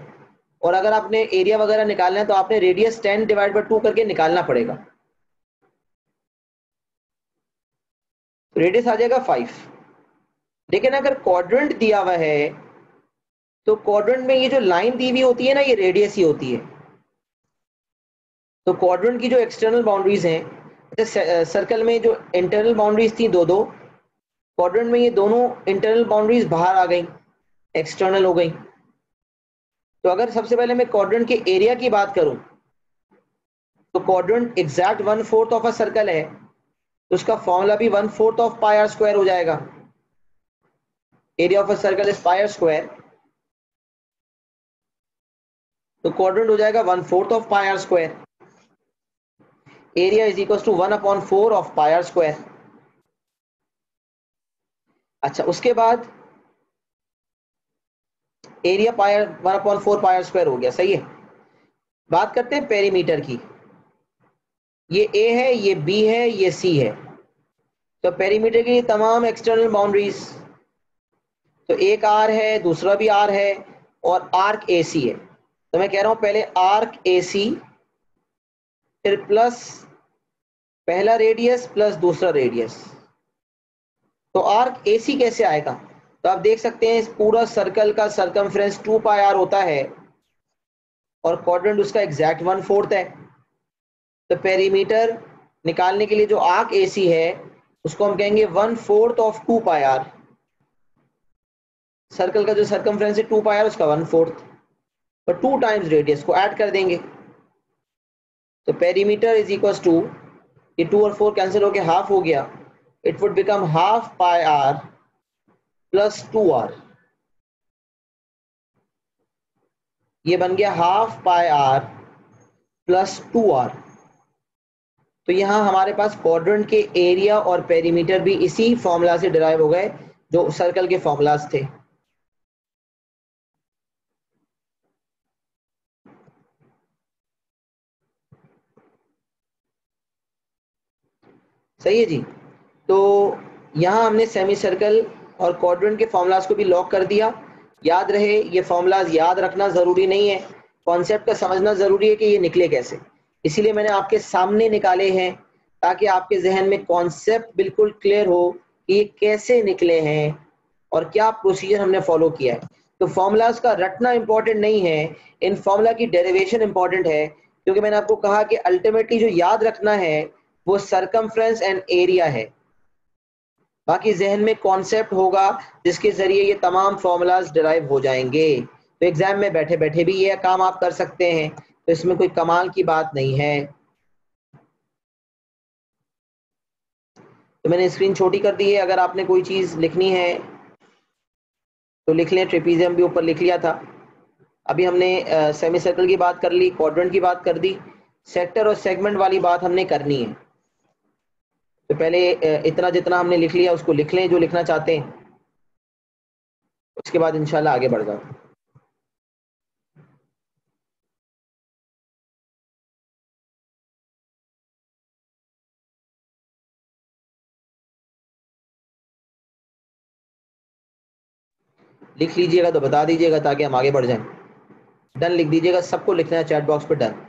और अगर आपने एरिया वगैरह निकालना है तो आपने रेडियस 10 डिवाइड बाय 2 करके निकालना पड़ेगा, रेडियस आ जाएगा 5। लेकिन अगर क्वाड्रेंट दिया हुआ है तो क्वाड्रेंट में ये जो लाइन दी हुई होती है ना, ये रेडियस ही होती है। तो क्वाड्रेंट की जो एक्सटर्नल बाउंड्रीज हैं, जैसे सर्कल में जो इंटरनल बाउंड्रीज थी 2-2, क्वाड्रेंट में ये दोनों इंटरनल बाउंड्रीज बाहर आ गई, एक्सटर्नल हो गई। तो अगर सबसे पहले मैं क्वाड्रेंट के एरिया की बात करूं, तो quadrant exact 1/4 of a circle है, तो उसका फॉर्मूला भी 1/4 ऑफ पाई आर स्क्वायर हो जाएगा। Area of a circle is pi are square, तो क्वाड्रेंट हो जाएगा 1/4 of pi are square. Area is equal to 1/4 of pi are square. अच्छा, उसके बाद area pi R 1/4 pi are square हो गया, सही है। बात करते हैं पेरीमीटर की। ये ए है, ये बी है, ये सी है। तो पेरीमीटर की तमाम एक्सटर्नल बाउंड्रीज, तो एक आर है, दूसरा भी आर है, और आर्क ए सी है। तो मैं कह रहा हूं पहले आर्क ए सी, फिर प्लस पहला रेडियस प्लस दूसरा रेडियस। तो आर्क ए सी कैसे आएगा? तो आप देख सकते हैं इस पूरा सर्कल का सरकमफ्रेंस 2 पाई आर होता है, और क्वाड्रेंट उसका एग्जैक्ट 1/4 है। तो पेरीमीटर निकालने के लिए जो आर्क ए सी है, उसको हम कहेंगे 1/4 ऑफ 2 पाई आर। सर्कल का जो सरकमफ्रेंस है 2 पाई आर, उसका 1/4, और 2 टाइम्स रेडियस को ऐड कर देंगे। तो पेरीमीटर इज इक्वल टू, ये 2 और 4 कैंसिल होके हाफ हो गया, it would become half pi R plus 2 R. ये बन गया half pi R plus 2 R. तो यहां हमारे पास क्वाड्रेंट के एरिया और पेरीमीटर भी इसी फॉर्मूला से डिराइव हो गए जो सर्कल के फॉर्मूलाज थे। सही है जी। तो यहां हमने सेमी सर्कल और क्वाड्रेंट के फॉर्मूलाज को भी लॉक कर दिया। याद रहे, ये फॉर्मूलाज याद रखना जरूरी नहीं है, कॉन्सेप्ट का समझना जरूरी है कि ये निकले कैसे। इसीलिए मैंने आपके सामने निकाले हैं, ताकि आपके जहन में कॉन्सेप्ट बिल्कुल क्लियर हो कि ये कैसे निकले हैं और क्या प्रोसीजर हमने फॉलो किया है। तो फॉर्मूलाज का रटना इंपॉर्टेंट नहीं है, इन फॉर्मूला की डेरिवेशन इंपॉर्टेंट है, क्योंकि मैंने आपको कहा कि अल्टीमेटली जो याद रखना है वो सरकमफ्रेंस एंड एरिया है। बाकी जहन में कॉन्सेप्ट होगा जिसके जरिए ये तमाम फॉर्मूलाज डिराइव हो जाएंगे। तो एग्जाम में बैठे बैठे भी ये काम आप कर सकते हैं, तो इसमें कोई कमाल की बात नहीं है। तो मैंने स्क्रीन छोटी कर दी है, अगर आपने कोई चीज लिखनी है तो लिख लें। ट्रेपीजियम भी ऊपर लिख लिया था। अभी हमने सेमी सर्कल की बात कर ली, क्वाड्रेंट की बात कर दी, सेक्टर और सेगमेंट वाली बात हमने करनी है। तो पहले इतना जितना हमने लिख लिया उसको लिख लें जो लिखना चाहते हैं, उसके बाद इंशाल्लाह आगे बढ़ जाओ। लिख लीजिएगा तो बता दीजिएगा ताकि हम आगे बढ़ जाएं। डन लिख दीजिएगा, सबको लिखना है चैट बॉक्स पे डन।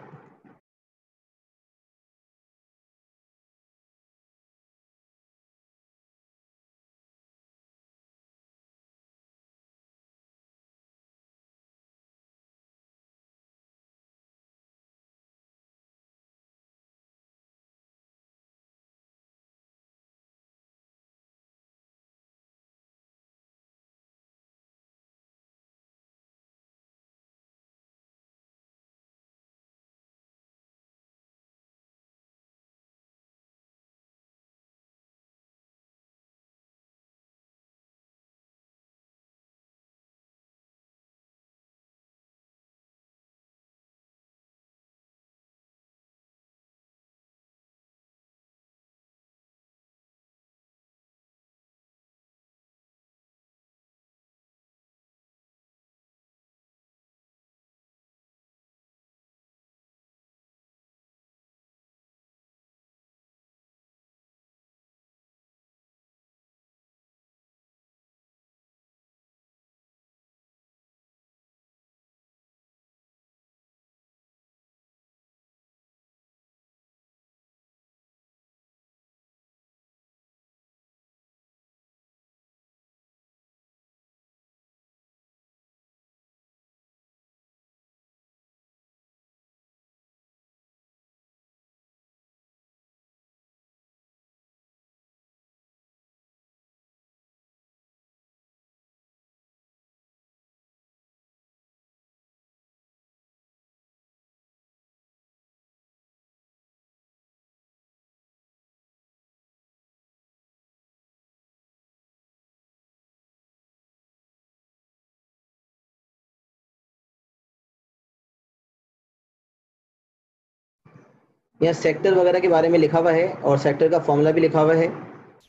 यहाँ सेक्टर वगैरह के बारे में लिखा हुआ है और सेक्टर का फॉर्मूला भी लिखा हुआ है।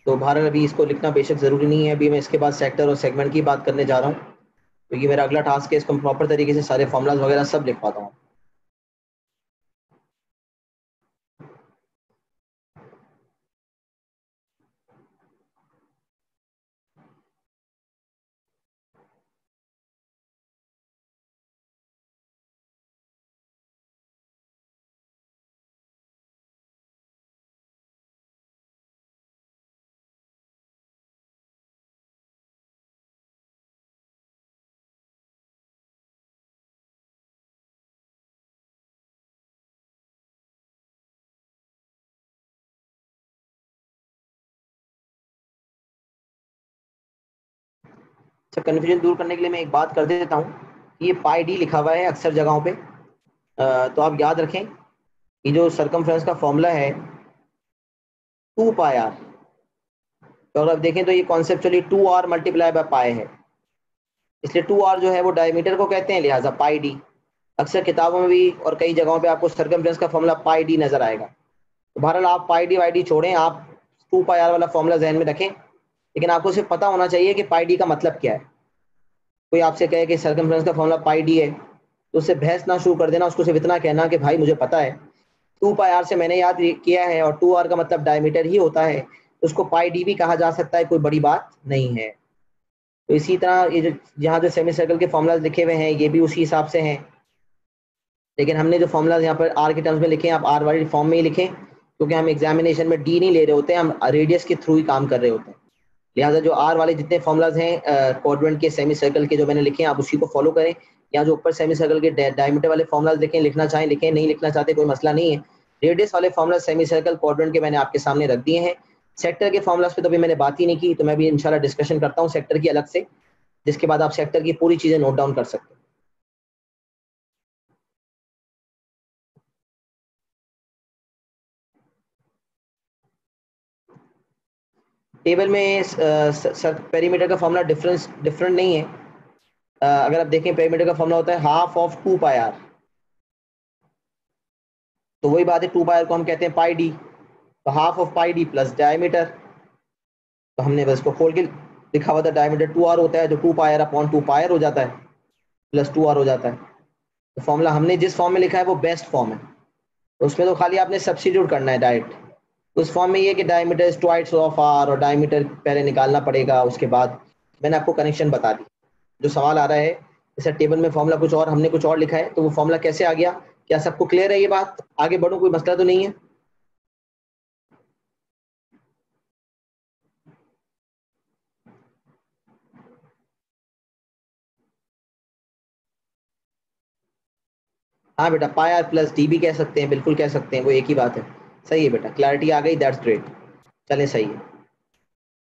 तो भारत अभी इसको लिखना बेशक ज़रूरी नहीं है, अभी मैं इसके बाद सेक्टर और सेगमेंट की बात करने जा रहा हूँ। तो ये मेरा अगला टास्क है, इसको मैं प्रॉपर तरीके से सारे फॉर्मूलाज वगैरह सब लिख पाता हूँ। अच्छा, कन्फ्यूजन दूर करने के लिए मैं एक बात कर देता हूँ। ये पाई डी लिखा हुआ है अक्सर जगहों पे, तो आप याद रखें कि जो सरकमफ्रेंस का फॉर्मूला है 2 पाई आर। तो अगर आप देखें तो ये कॉन्सेप्चुअली 2r मल्टीप्लाई बाय पाई है, इसलिए 2r जो है वो डायमीटर को कहते हैं, लिहाजा पाई डी। अक्सर किताबों में भी और कई जगहों पे आपको सरकमफ्रेंस का फॉर्मूला पाई डी नजर आएगा। तो बहरहाल आप पाई डी वाई डी छोड़ें, आप 2 पाई आर वाला फॉर्मूला जहन में रखें, लेकिन आपको सिर्फ पता होना चाहिए कि पाई डी का मतलब क्या है। कोई आपसे कहे कि सरकमफ्रेंस का फॉर्मूला पाई डी है, तो उससे बहस ना शुरू कर देना, उसको सिर्फ इतना कहना कि भाई मुझे पता है 2 पाई आर से मैंने याद किया है और 2r का मतलब डायमीटर ही होता है, तो उसको पाई डी भी कहा जा सकता है, कोई बड़ी बात नहीं है। तो इसी तरह ये जो यहाँ जो सेमी सर्कल के फॉर्मूलाज लिखे हुए हैं ये भी उसी हिसाब से हैं, लेकिन हमने जो फॉर्मूलाज यहाँ पर आर के टर्म्स में लिखे हैं आप आर वाली फॉर्म में ही लिखें, क्योंकि हम एग्जामिनेशन में डी नहीं ले रहे होते हैं, हम रेडियस के थ्रू ही काम कर रहे होते हैं। लिहाजा जो आर वाले जितने फॉर्मूलाज हैं क्वाड्रेंट के सेमी सर्कल के जो मैंने लिखे हैं आप उसी को फॉलो करें, या जो ऊपर सेमी सर्कल के डायमीटर वाले फॉर्मूलाज लिखें, लिखना चाहें लिखें, नहीं लिखना चाहते कोई मसला नहीं है। रेडियस वाले फॉर्मूला सेमी सर्कल क्वाड्रेंट के मैंने आपके सामने रख दिए हैं। सेक्टर के फॉर्मूलाज पे तो अभी मैंने बात ही नहीं की, तो मैं भी इंशाल्लाह डिस्कशन करता हूँ सेक्टर की अलग से, जिसके बाद आप सेक्टर की पूरी चीजें नोट डाउन कर सकते हैं। टेबल में पेरीमीटर का फॉर्मूला डिफरेंट नहीं है। अगर आप देखें पेरीमीटर का फॉर्मूला होता है हाफ ऑफ 2 पाई आर, तो वही बात है 2 पाई आर को हम कहते हैं पाई डी, तो half of pi D plus diameter. तो हमने बस को खोल के लिखा हुआ था डायमीटर 2r होता है, जो 2 pi are upon 2 pi are हो जाता है, प्लस 2r हो जाता है। तो फॉर्मूला हमने जिस फॉर्म में लिखा है वो बेस्ट फॉर्म है, तो उसमें तो खाली आपने सब्स्टिट्यूट करना है डायरेक्ट। उस फॉर्म में ये कि diameter is twice of R, और डायमीटर पहले निकालना पड़ेगा, उसके बाद मैंने आपको कनेक्शन बता दी। जो सवाल आ रहा है जैसे टेबल में फॉर्मूला कुछ और हमने कुछ और लिखा है, तो वो फॉर्मूला कैसे आ गया, क्या सबको क्लियर है ये बात? आगे बढ़ो, कोई मसला तो नहीं है? हाँ बेटा, पाई आर प्लस डी भी कह सकते हैं, बिल्कुल कह सकते हैं, वो एक ही बात है। सही है बेटा, क्लैरिटी आ गई, दैट्स ग्रेट। चलें सही है।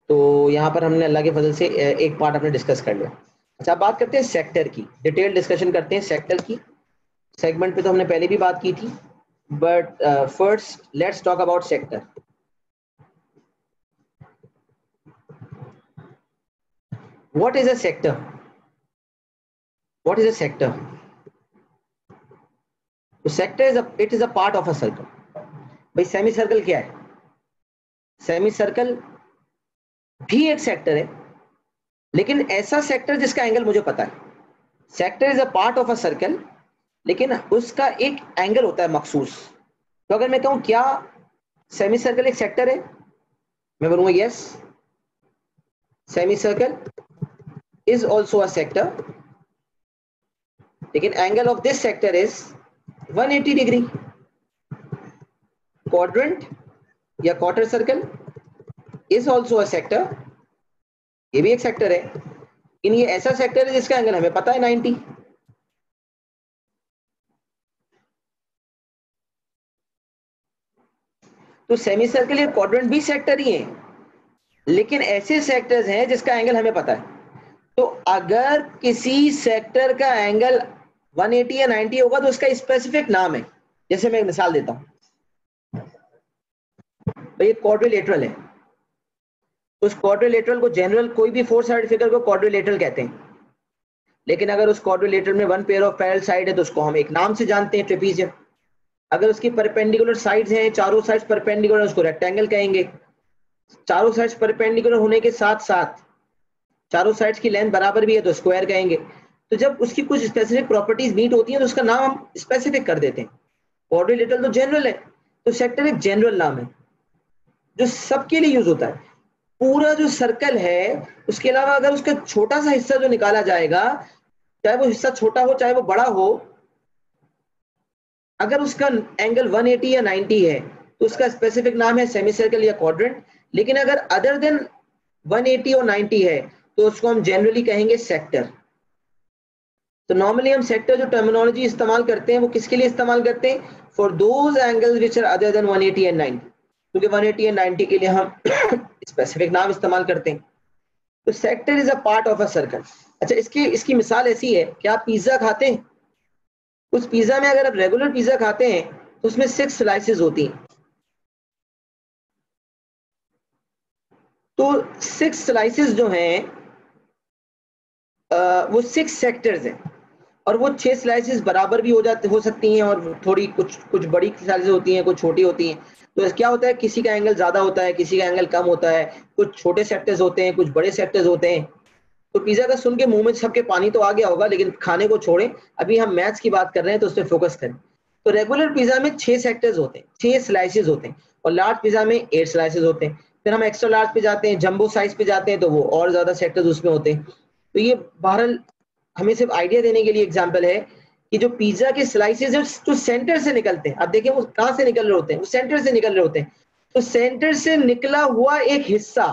तो यहाँ पर हमने अल्लाह के फजल से एक पार्ट अपने डिस्कस कर लिया। अच्छा, अब बात करते हैं सेक्टर की, डिटेल डिस्कशन करते हैं सेक्टर की। सेगमेंट पे तो हमने पहले भी बात की थी, but first let's talk about sector. What is a sector? What is a sector? तो sector it is a part of a circle. भाई सेमी सर्कल क्या है? सेमी सर्कल भी एक सेक्टर है, लेकिन ऐसा सेक्टर जिसका एंगल मुझे पता है। Sector is a part of a circle, लेकिन उसका एक एंगल होता है मखसूस। तो अगर मैं कहूं क्या सेमी सर्कल एक सेक्टर है, मैं बोलूंगा yes, semi circle is also a sector, लेकिन angle of this sector is 180 degree. Quadrant या quarter circle is also a sector, ये भी एक सेक्टर है, लेकिन ये ऐसा सेक्टर है जिसका एंगल हमें पता है 90। तो सेमी सर्कल या क्वाड्रेंट भी सेक्टर ही है, लेकिन ऐसे सेक्टर्स हैं जिसका एंगल हमें पता है। तो अगर किसी सेक्टर का एंगल 180 या 90 होगा तो उसका स्पेसिफिक नाम है। जैसे मैं एक मिसाल देता हूं, तो ये क्वाड्रिलेटरल है, तो उस क्वाड्रिलेटरल को जनरल कोई भी फोर साइड फिगर को क्वाड्रिलेटरल कहते हैं, लेकिन अगर उस क्वाड्रिलेटरल में one pair of parallel side है तो उसको हम एक नाम से जानते हैं, ट्रेपीजियम। अगर उसकी परपेंडिकुलर साइड्स हैं, चारों साइड्स परपेंडिकुलर, उसको रेक्टेंगल कहेंगे। चारों साइड्स परपेंडिकुलर होने के साथ साथ चारों साइड्स की लेंथ बराबर भी है तो स्क्वायर कहेंगे। तो जब उसकी कुछ स्पेसिफिक प्रॉपर्टीज मीट होती हैं तो उसका नाम हम स्पेसिफिक कर देते हैं। क्वाड्रिलेटरल तो जनरल है, तो सेक्टर एक जनरल नाम है जो सबके लिए यूज होता है। पूरा जो सर्कल है उसके अलावा अगर उसका छोटा सा हिस्सा जो निकाला जाएगा, चाहे वो हिस्सा छोटा हो चाहे वो बड़ा हो, अगर उसका एंगल 180 या 90 है तो उसका स्पेसिफिक नाम है सेमी सर्कल या क्वाड्रेंट। लेकिन अगर अदर देन 180 और 90 है तो उसको हम जनरली कहेंगे सेक्टर। तो नॉर्मली हम सेक्टर जो टर्मिनोलॉजी इस्तेमाल करते हैं वो किसके लिए इस्तेमाल करते हैं? For those angles which are other than 180 and 90, क्योंकि 180 एंड 90 के लिए हम स्पेसिफिक नाम इस्तेमाल करते हैं। तो sector is a part of a circle. अच्छा, इसकी मिसाल ऐसी है कि आप पिज्जा खाते हैं, उस पिज्जा में अगर आप रेगुलर पिज्जा खाते हैं तो उसमें 6 स्लाइसेस होती हैं। तो 6 स्लाइसेस जो हैं वो 6 सेक्टर्स हैं, और वो 6 स्लाइसेस बराबर भी हो सकती हैं, और थोड़ी कुछ बड़ी स्लाइसेस होती हैं, कुछ छोटी होती हैं। तो क्या होता है, किसी का एंगल ज्यादा होता है, किसी का एंगल कम होता है, कुछ छोटे सेक्टर्स होते हैं, कुछ बड़े सेक्टर्स होते हैं। तो पिज्जा का सुन के मुंह में सबके पानी तो आ गया होगा, लेकिन खाने को छोड़ें, अभी हम मैथ्स की बात कर रहे हैं तो उस पर फोकस करें। तो रेगुलर पिज्जा में 6 सेक्टर्स होते हैं, 6 स्लाइसेस होते हैं, और लार्ज पिज्जा में 8 स्लाइसेस होते हैं। फिर हम एक्स्ट्रा लार्ज पे जाते हैं, जंबो साइज पे जाते हैं, तो वो और ज्यादा सेक्टर्स उसमें होते हैं। तो ये बहरहाल हमें सिर्फ आइडिया देने के लिए एग्जांपल है कि जो पिज्जा के स्लाइसेस है जो सेंटर से निकलते हैं, अब देखिए वो कहां से निकल रहे होते हैं, वो सेंटर से निकल रहे होते हैं। तो सेंटर से निकला हुआ एक हिस्सा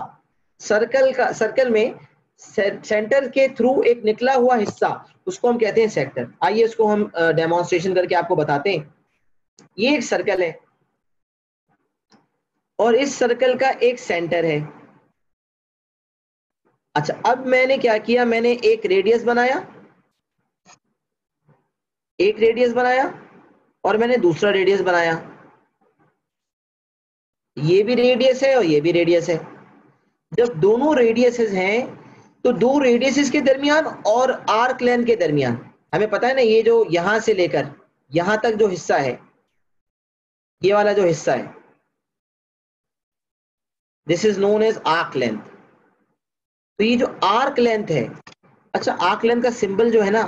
सर्कल में सेंटर के थ्रू एक निकला हुआ हिस्सा, उसको हम कहते हैं सेक्टर। आइए इसको हम डेमोन्स्ट्रेशन करके आपको बताते हैं। ये एक सर्कल है और इस सर्कल का एक सेंटर है। अच्छा, अब मैंने क्या किया, मैंने एक रेडियस बनाया और मैंने दूसरा रेडियस बनाया। ये भी रेडियस है और ये भी रेडियस है। जब दोनों रेडियसेस हैं तो दो रेडियसेस के दरमियान और आर्क लेंथ के दरमियान, हमें पता है ना, ये जो यहां से लेकर यहां तक जो हिस्सा है, ये वाला जो हिस्सा है, this is known as arc length. तो ये जो आर्क लेंथ है, अच्छा आर्क लेंथ का सिंबल जो है ना,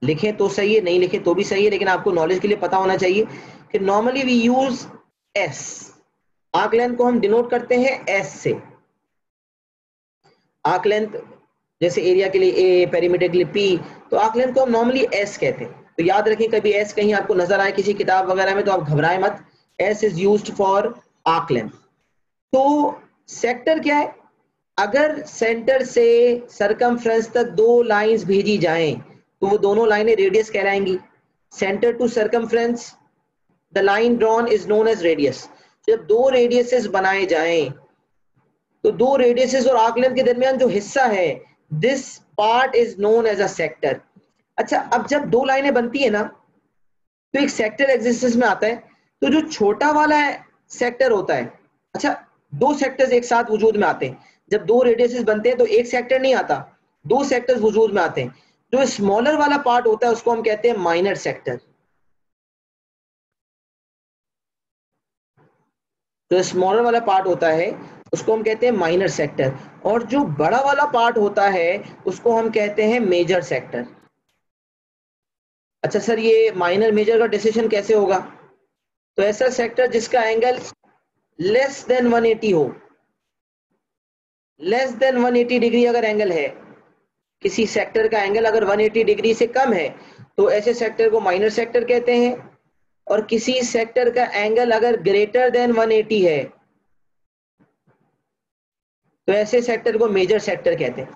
लिखें तो सही है, नहीं लिखें तो भी सही है, लेकिन आपको नॉलेज के लिए पता होना चाहिए कि normally we use S. Arc length को हम डिनोट करते हैं एस से। आर्क लेंथ जैसे एरिया के लिए ए, पेरीमीटर के लिए पी, तो आर्क लेंथ को हम नॉर्मली एस कहते हैं। तो याद रखें, कभी एस कहीं आपको नजर आए किसी किताब वगैरह में तो आप घबराएं मत, S is used for arc length. तो सेक्टर क्या है? अगर सेंटर से सरकमफ्रेंस तक दो लाइंस भेजी जाएं तो वो दोनों लाइनें रेडियस कहलाएंगी। Centre to circumference the line drawn is known as radius. जब दो रेडियसेस बनाए जाएं तो दो रेडियसेस और आर्क लेंथ के दरमियान जो हिस्सा है, this part is known as a sector. अच्छा, अब जब दो लाइनें बनती है ना तो एक सेक्टर एग्जिस्टेंस में आता है। तो जो छोटा वाला सेक्टर होता है, अच्छा दो सेक्टर्स एक साथ वजूद में आते हैं, जब दो रेडियसेस बनते हैं तो एक सेक्टर नहीं आता, दो सेक्टर्स वजूद में आते हैं। जो स्मॉलर वाला पार्ट होता है उसको हम कहते हैं माइनर सेक्टर। जो स्मॉलर वाला पार्ट होता है उसको हम कहते हैं माइनर सेक्टर, और जो बड़ा वाला पार्ट होता है उसको हम कहते हैं मेजर सेक्टर। अच्छा सर, ये माइनर मेजर का डिसीजन कैसे होगा? तो ऐसा सेक्टर जिसका एंगल लेस देन 180 हो, लेस देन 180 डिग्री अगर एंगल है, किसी सेक्टर का एंगल अगर 180 डिग्री से कम है तो ऐसे सेक्टर को माइनर सेक्टर कहते हैं। और किसी सेक्टर का एंगल अगर ग्रेटर देन 180 है तो ऐसे सेक्टर को मेजर सेक्टर कहते हैं।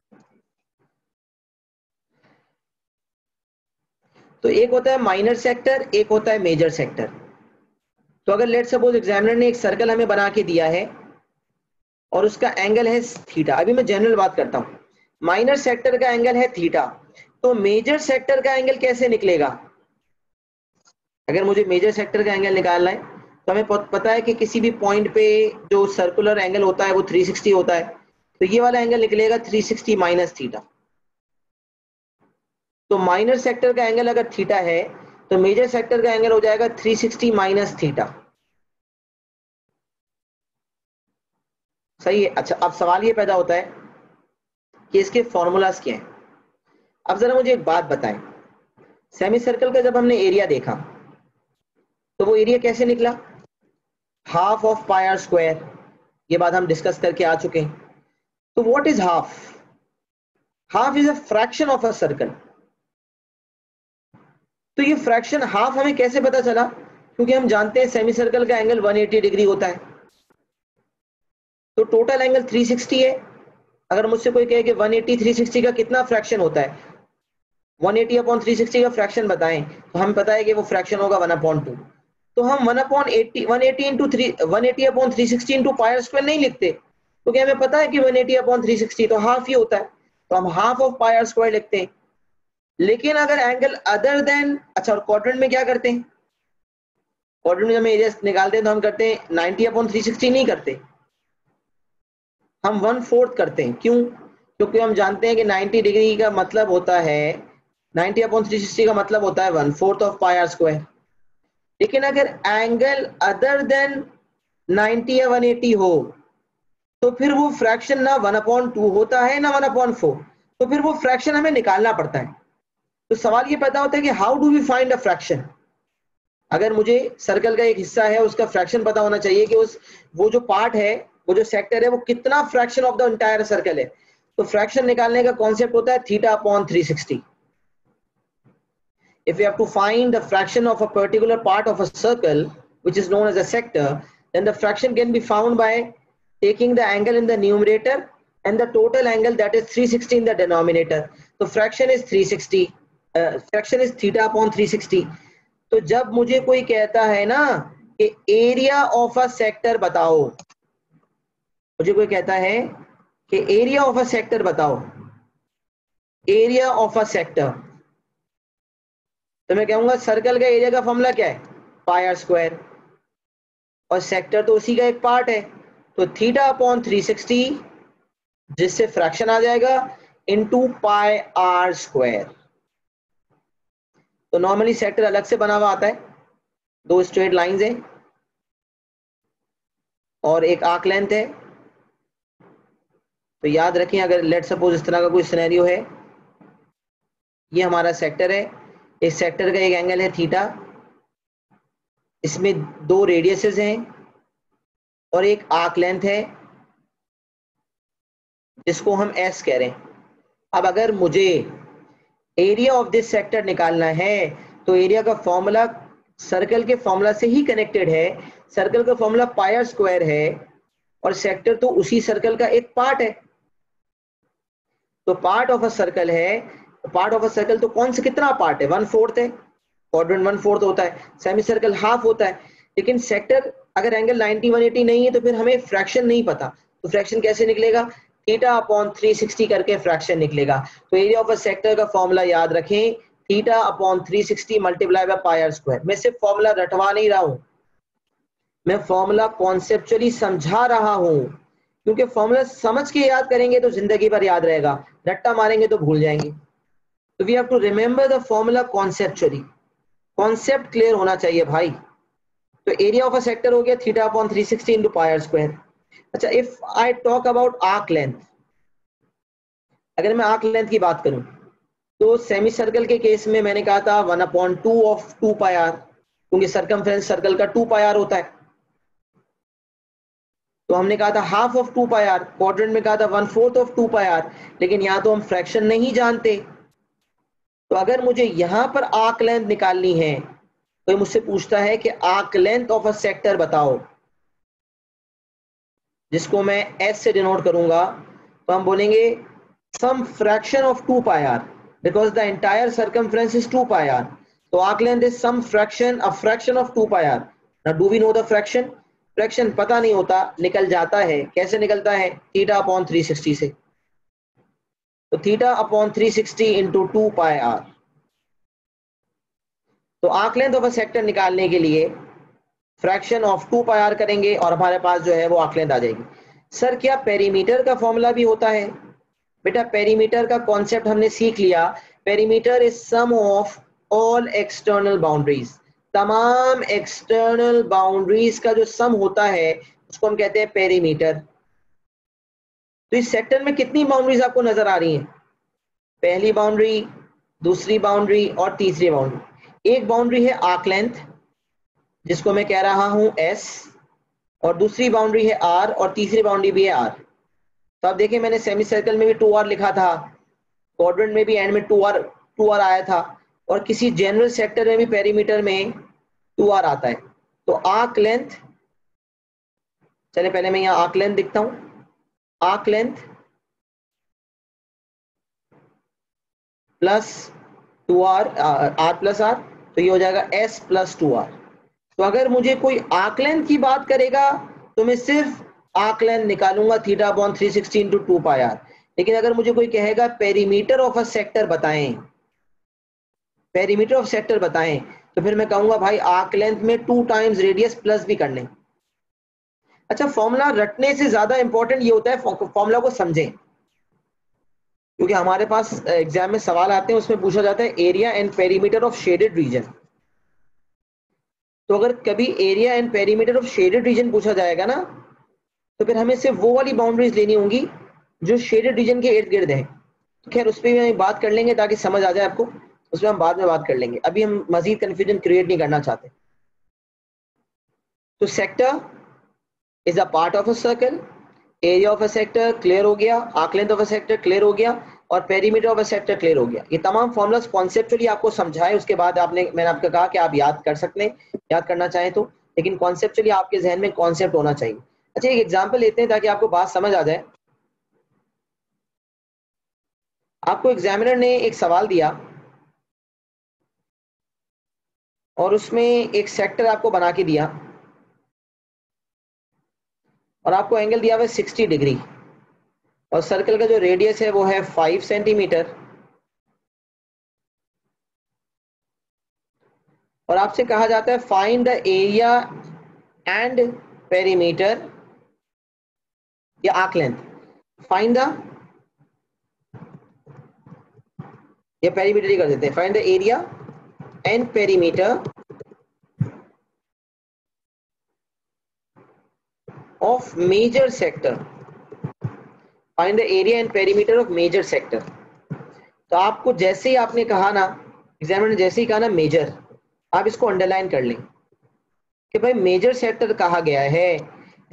तो एक होता है माइनर सेक्टर, एक होता है मेजर सेक्टर। तो अगर लेट सपोज एग्जामिनर ने एक सर्कल हमें बना के दिया है और उसका एंगल है थीटा, अभी मैं जनरल बात करता हूं, माइनर सेक्टर का एंगल है थीटा, तो मेजर सेक्टर का एंगल कैसे निकलेगा? अगर मुझे मेजर सेक्टर का एंगल निकालना है तो हमें पता है कि किसी भी पॉइंट पे जो सर्कुलर एंगल होता है वो 360 होता है। तो ये वाला एंगल निकलेगा 360 माइनस थीटा। तो माइनर सेक्टर का एंगल अगर थीटा है तो मेजर सेक्टर का एंगल हो जाएगा 360 माइनस थीटा। सही है। अच्छा, अब सवाल ये पैदा होता है कि इसके फॉर्मूलाज क्या हैं। अब जरा मुझे एक बात बताएं, सेमी सर्कल का जब हमने एरिया देखा तो वो एरिया कैसे निकला? Half of pi are square. ये बात हम डिस्कस करके आ चुके हैं। तो what is half? Half is a fraction of a circle. तो ये फ्रैक्शन हाफ हमें कैसे पता चला? क्योंकि हम जानते हैं सेमी सर्कल का एंगल 180 डिग्री होता है, तो टोटल एंगल 360 है। अगर मुझसे कोई कहे कि 180 360 का कितना फ्रैक्शन होता है, 180 अपॉन 360 का फ्रैक्शन बताएं, तो हमें पता है कि वो फ्रैक्शन होगा 1/2। तो हम 1/80 180 into 180 upon 360 into pi are square नहीं लिखते, क्योंकि हमें पता है कि 180 अपॉन 360 तो हाफ ही होता है, तो हम half of pi are square लिखते हैं। लेकिन अगर एंगल अदर देन, अच्छा, और क्वाड्रेंट में क्या करते हैं? क्वाड्रेंट में जब हम एरिया निकालते हैं तो हम करते हैं 90 अपॉन 360 नहीं करते, हम 1/4 करते हैं। क्यों? क्योंकि हम जानते हैं कि 90 डिग्री का मतलब होता है, 90 अपॉन 360 का मतलब होता है 1/4 ऑफ पाई आर स्क्वायर। लेकिन अगर एंगल अदर देन 90 या 180 हो तो फिर वो फ्रैक्शन ना 1/2 होता है ना 1/4, तो फिर वो फ्रैक्शन हमें निकालना पड़ता है। तो सवाल ये पैदा होता है कि how do we find a fraction. अगर मुझे सर्कल का एक हिस्सा है उसका फ्रैक्शन पता होना चाहिए कि उस वो जो पार्ट है, वो जो सेक्टर है, वो कितना fraction of the entire circle है। तो फ्रैक्शन निकालने का कॉन्सेप्ट होता है theta upon 360। If we have to find the fraction of a particular part of a circle, which is known as a sector, then the fraction can be found by taking the angle in the numerator and the total angle, that is 360, in the denominator. So fraction is 360, fraction is theta upon 360. तो जब मुझे कोई कहता है ना कि एरिया ऑफ अ सेक्टर बताओ, मुझे कोई कहता है कि एरिया ऑफ अ सेक्टर बताओ, एरिया ऑफ अ सेक्टर, तो मैं कहूंगा सर्कल का एरिया का फॉर्मूला क्या है? पाई आर स्क्वायर, और सेक्टर तो उसी का एक पार्ट है, तो थीटा अपॉन 360, जिससे फ्रैक्शन आ जाएगा, इनटू पाई आर स्क्वायर। तो नॉर्मली सेक्टर अलग से बना हुआ आता है, दो स्ट्रेट लाइंस हैं और एक आर्क लेंथ है। तो याद रखें, अगर लेट सपोज इस तरह का कोई सिनेरियो है, ये हमारा सेक्टर है, इस सेक्टर का एक एंगल है थीटा, इसमें दो रेडियसेस हैं और एक आर्क लेंथ है जिसको हम एस कह रहे हैं। अब अगर मुझे एरिया ऑफ दिस सेक्टर निकालना है तो एरिया का फॉर्मूला सर्कल के फॉर्मूला से ही कनेक्टेड है। सर्कल का फॉर्मूला पाई आर स्क्वायर है और सेक्टर तो उसी सर्कल का एक पार्ट है। तो पार्ट ऑफ अ सर्कल है, पार्ट ऑफ अ सर्कल तो कौन सा कितना पार्ट है? 1/4 है, क्वाड्रेंट 1/4 होता है, सेमी सर्कल हाफ होता है। लेकिन सेक्टर अगर एंगल 90 180 नहीं है तो फिर हमें फ्रैक्शन नहीं पता, तो फ्रैक्शन कैसे निकलेगा? थीटा अपॉन 360 करके फ्रैक्शन निकलेगा। तो एरिया ऑफ अ सेक्टर का फॉर्मूला याद रखें, theta upon 360 multiply by pi are square. मैं सिर्फ फॉर्मूला रटवा नहीं रहा हूं, मैं फॉर्मूला कॉन्सेप्चुअली समझा रहा हूं, क्योंकि फॉर्मूला समझ के याद करेंगे तो जिंदगी भर याद रहेगा, रट्टा मारेंगे तो भूल जाएंगे। तो we have to remember the formula conceptually, concept clear होना चाहिए भाई। तो एरिया ऑफ अ सेक्टर हो गया theta upon 360 into pi are square. अच्छा, if I talk about arc length, अगर मैं आर्क लेंथ की बात करूं तो सेमी सर्कल के केस में मैंने कहा था 1/2 ऑफ 2 पाई आर, क्योंकि सरकमफ्रेंस सर्कल का 2 पाई आर होता है। तो हमने कहा था half of 2 pi R, quadrant में कहा था 1/4 ऑफ 2 पाई आर, लेकिन यहां तो हम फ्रैक्शन नहीं जानते। तो अगर मुझे यहां पर आर्क लेंथ निकालनी है तो मुझसे पूछता है कि arc length of a sector बताओ, जिसको मैं एस से डिनोट करूंगा। तो हम बोलेंगे some fraction of 2 pi r, because the entire circumference is 2 pi are. तो arc length is some fraction, a fraction of 2 pi r. Now do we know the fraction? Fraction पता नहीं होता, निकल जाता है। कैसे निकलता है? थीटा अपॉन 360 से। तो theta upon 360 into 2 pi are. तो arc length of a sector निकालने के लिए फ्रैक्शन ऑफ 2 पाई आर करेंगे और हमारे पास जो है वो आर्क लेंथ आ जाएगी। सर क्या पेरीमीटर का फॉर्मूला भी होता है? बेटा पेरीमीटर का कॉन्सेप्ट हमने सीख लिया। Perimeter is sum of all external boundaries, तमाम एक्सटर्नल बाउंड्रीज का जो सम होता है उसको हम कहते हैं पेरीमीटर। तो इस सेक्टर में कितनी बाउंड्रीज आपको नजर आ रही हैं? पहली बाउंड्री, दूसरी बाउंड्री और तीसरी बाउंड्री। एक बाउंड्री है आर्क लेंथ जिसको मैं कह रहा हूं S, और दूसरी बाउंड्री है R, और तीसरी बाउंड्री भी है R। तो आप देखिए मैंने सेमी सर्कल में भी 2R लिखा था, क्वाड्रेंट में भी एंड में 2R आया था, और किसी जनरल सेक्टर में भी पेरीमीटर में 2R आता है। तो आर्क लेंथ, चले पहले मैं यहाँ आर्क लेंथ दिखता हूं, arc length plus 2R, R plus R, तो ये हो जाएगा S प्लस 2R। तो अगर मुझे कोई आर्क लेंथ की बात करेगा तो मैं सिर्फ आर्क लेंथ निकालूंगा theta upon 360 into 2 pi R. लेकिन अगर मुझे कोई कहेगा पेरीमीटर ऑफ अ सेक्टर बताएं, पेरीमीटर ऑफ सेक्टर बताएं, तो फिर मैं कहूंगा भाई आर्क लेंथ में 2 टाइम्स रेडियस प्लस भी कर लें। अच्छा, फॉर्मूला रटने से ज्यादा इंपॉर्टेंट ये होता है फॉर्मूला को समझें, क्योंकि हमारे पास एग्जाम में सवाल आते हैं, उसमें पूछा जाता है area and perimeter of shaded region. तो अगर कभी area and perimeter of shaded region पूछा जाएगा ना, तो फिर हमें सिर्फ वो वाली बाउंड्रीज लेनी होंगी जो शेडेड रीजन के इर्द गिर्द है। तो खैर उस पर भी बात कर लेंगे ताकि समझ आ जाए आपको, उसमें हम बाद में बात कर लेंगे, अभी हम मजीद कंफ्यूजन क्रिएट नहीं करना चाहते। तो sector is a part of a circle, area of a sector clear हो गया, arc length of a sector clear हो गया, और perimeter of a sector clear हो गया। ये तमाम फॉर्मूलाज कॉन्सेप्चुअली आपको समझाए, उसके बाद मैंने आपको कहा कि आप याद कर सकते हैं, याद करना चाहें तो, लेकिन कॉन्सेप्चुअली आपके जहन में कॉन्सेप्ट होना चाहिए। अच्छा, एक एग्जांपल लेते हैं ताकि आपको बात समझ आ जाए। आपको एग्जामिनर ने एक सवाल दिया और उसमें एक सेक्टर आपको बना के दिया और आपको एंगल दिया हुआ है 60 डिग्री, और सर्कल का जो रेडियस है वो है 5 सेंटीमीटर, और आपसे कहा जाता है find the area and perimeter या आर्क लेंथ, फाइंड द, या पेरीमीटर ही कर देते हैं, find the area and perimeter of major sector, find the area and perimeter of major sector. तो आपको जैसे ही आपने कहा ना, एग्जामिनर ने जैसे ही कहा ना मेजर, आप इसको अंडरलाइन कर लें कि भाई मेजर सेक्टर कहा गया है,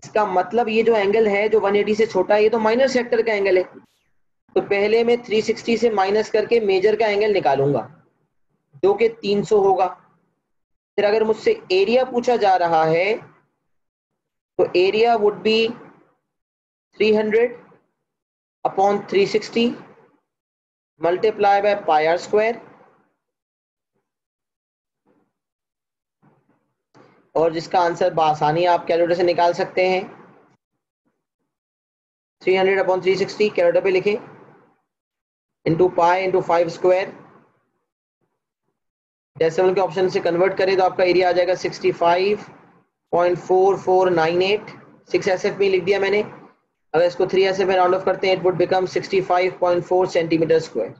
इसका मतलब ये जो एंगल है जो 180 से छोटा है ये तो माइनर सेक्टर का एंगल है। तो पहले मैं 360 से माइनस करके मेजर का एंगल निकालूंगा जो कि 300 होगा। फिर अगर मुझसे एरिया पूछा जा रहा है तो area would be 300 upon 360 multiply by pi are square, और जिसका आंसर बआसानी आप कैलकुलेटर से निकाल सकते हैं। 300 अपॉन 360 कैलकुलेटर पे लिखें, into pi into 5 square, decimal के ऑप्शन से कन्वर्ट करें तो आपका एरिया आ जाएगा 65.4498। 6 SF में लिख दिया मैंने, अगर इसको 3 SF में राउंड ऑफ करते हैं it would become 65.4 centimetre square.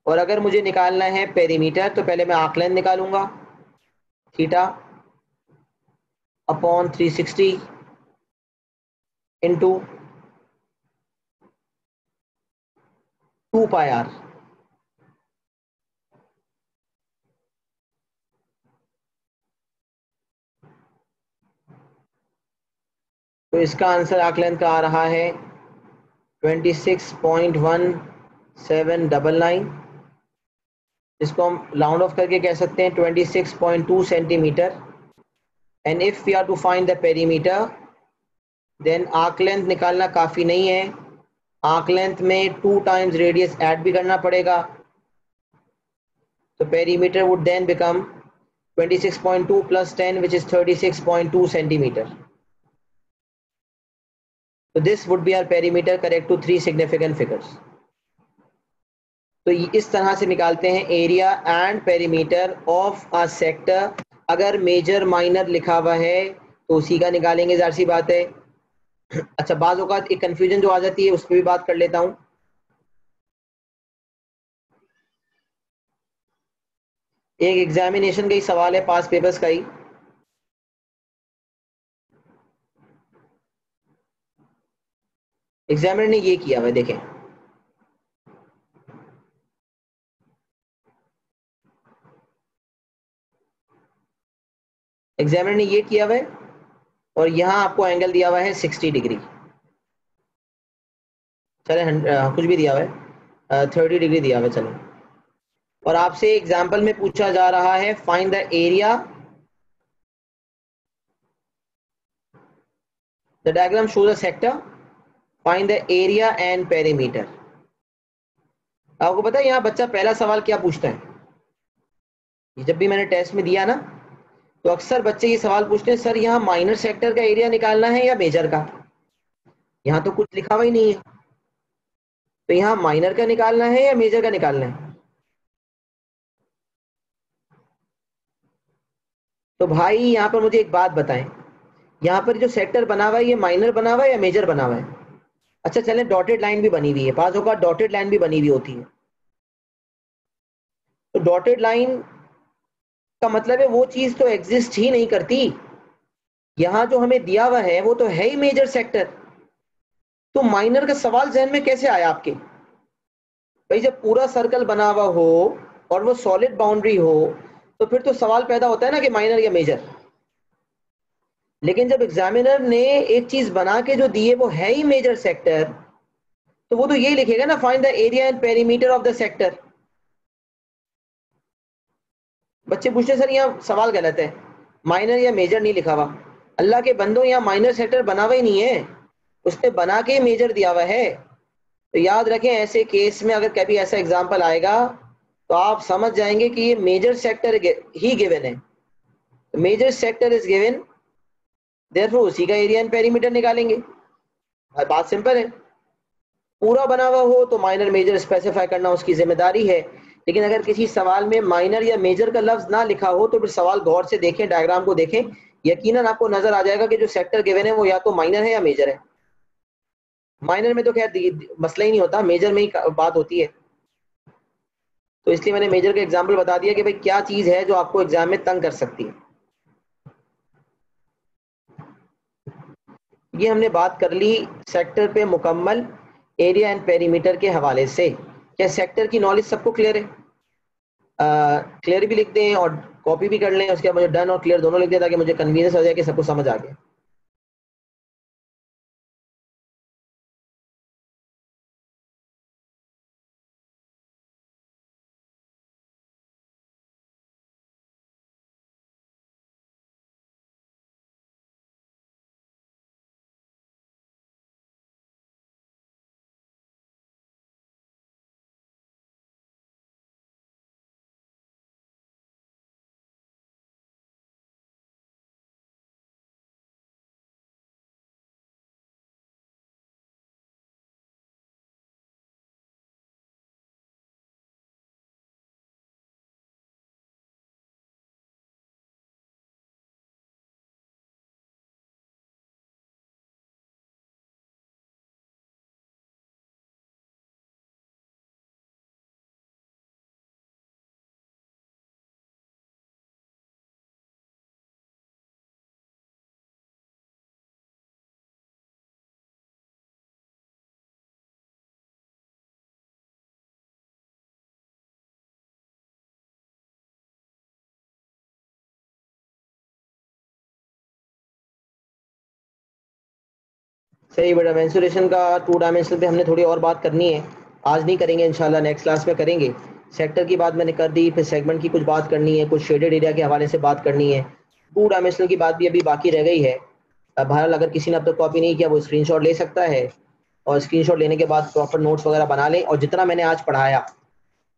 और अगर मुझे निकालना है पेरीमीटर तो पहले मैं आर्क लेंथ निकालूंगा, theta upon 360 into 2 pi are. तो इसका आंसर आर्क लेंथ का आ रहा है 26.1799, इसको हम राउंड ऑफ करके कह सकते हैं 26.2 centimetre. And if we are to find the perimeter then arc length निकालना काफी नहीं है, आर्क लेंथ में 2 टाइम्स रेडियस ऐड भी करना पड़ेगा, तो perimeter would then become 26.2 plus 10 which is 36.2 centimetre. So this would be our perimeter correct to 3 significant figures. तो इस तरह से निकालते हैं area and perimeter of a sector. अगर मेजर माइनर लिखा हुआ है तो उसी का निकालेंगे, जाहिर सी बात है। अच्छा, बाज़ औक़ात एक कंफ्यूजन जो आ जाती है उस पर भी बात कर लेता हूँ। एक एग्जामिनेशन का ही सवाल है, पास पेपर्स का ही। एग्जामिनर ने ये किया हुआ है, देखें। एग्जामिनर ने ये किया हुआ है और यहाँ आपको एंगल दिया हुआ है 60 डिग्री। चले कुछ भी दिया हुआ है, 30 डिग्री दिया हुआ है, चलो। और आपसे एग्जाम्पल में पूछा जा रहा है find the area, the diagram shows a sector, find the area and perimeter. आपको पता है यहाँ बच्चा पहला सवाल क्या पूछता है? ये जब भी मैंने टेस्ट में दिया ना, तो अक्सर बच्चे ये सवाल पूछते हैं, सर यहाँ माइनर सेक्टर का एरिया निकालना है या मेजर का? यहाँ तो कुछ लिखा हुआ ही नहीं है, तो यहाँ माइनर का निकालना है या मेजर का निकालना है? तो भाई यहाँ पर मुझे एक बात बताएं, यहाँ पर जो सेक्टर बना हुआ है ये माइनर बना हुआ है या मेजर बना हुआ है? अच्छा चले, डॉटेड लाइन भी बनी हुई है, पास होगा, डॉटेड लाइन भी बनी हुई होती है। तो डॉटेड लाइन का मतलब है वो चीज तो एग्जिस्ट ही नहीं करती। यहाँ जो हमें दिया हुआ है वो तो है ही मेजर सेक्टर, तो माइनर का सवाल जहन में कैसे आया आपके? भाई जब पूरा सर्कल बना हुआ हो और वो सॉलिड बाउंड्री हो, तो फिर तो सवाल पैदा होता है ना कि माइनर या मेजर। लेकिन जब एग्जामिनर ने एक चीज बना के जो दी है वो है ही मेजर सेक्टर, तो वो तो यही लिखेगा ना, find the area and perimeter of the sector. बच्चे पूछते सर यहाँ सवाल गलत है, माइनर या मेजर नहीं लिखा हुआ। अल्लाह के बंदो, यहाँ माइनर सेक्टर बना हुआ ही नहीं है, उसने बना के मेजर दिया हुआ है। तो याद रखें, ऐसे केस में अगर कभी ऐसा एग्जाम्पल आएगा तो आप समझ जाएंगे कि ये मेजर सेक्टर ही गिवन है। Major sector is given, therefore उसी का एरिया एंड पेरीमीटर निकालेंगे। बात सिंपल है। पूरा बना हुआ हो तो माइनर मेजर स्पेसिफाई करना उसकी जिम्मेदारी है, लेकिन अगर किसी सवाल में माइनर या मेजर का लफ्ज ना लिखा हो तो फिर सवाल गौर से देखें, डायग्राम को देखें, यकीनन आपको नजर आ जाएगा कि जो सेक्टर गिवन है वो या तो माइनर है या मेजर है। माइनर में तो खैर मसला ही नहीं होता, मेजर में ही बात होती है। तो इसलिए मैंने मेजर का एग्जाम्पल बता दिया कि भाई क्या चीज है जो आपको एग्जाम में तंग कर सकती है। ये हमने बात कर ली सेक्टर पे मुकम्मल एरिया एंड पेरीमीटर के हवाले से। क्या सेक्टर की नॉलेज सबको क्लियर है? क्लियर भी लिख दें और कॉपी भी कर लें, उसके बाद मुझे डन और क्लियर दोनों लिख दें ताकि मुझे कन्वीनियंस हो जाए कि सबको समझ आ गया। सही बेटा, मेंसुरेशन का 2 डायमेंशनल पे हमने थोड़ी और बात करनी है, आज नहीं करेंगे, इंशाल्लाह नेक्स्ट क्लास में करेंगे। सेक्टर की बात मैंने कर दी, फिर सेगमेंट की कुछ बात करनी है, कुछ शेडेड एरिया के हवाले से बात करनी है, 2 डायमेंशनल की बात भी अभी बाकी रह गई है। बहरहाल अगर किसी ने अब तक कॉपी नहीं किया वो स्क्रीनशॉट ले सकता है, और स्क्रीनशॉट लेने के बाद प्रॉपर नोट्स वगैरह बना लें, और जितना मैंने आज पढ़ाया,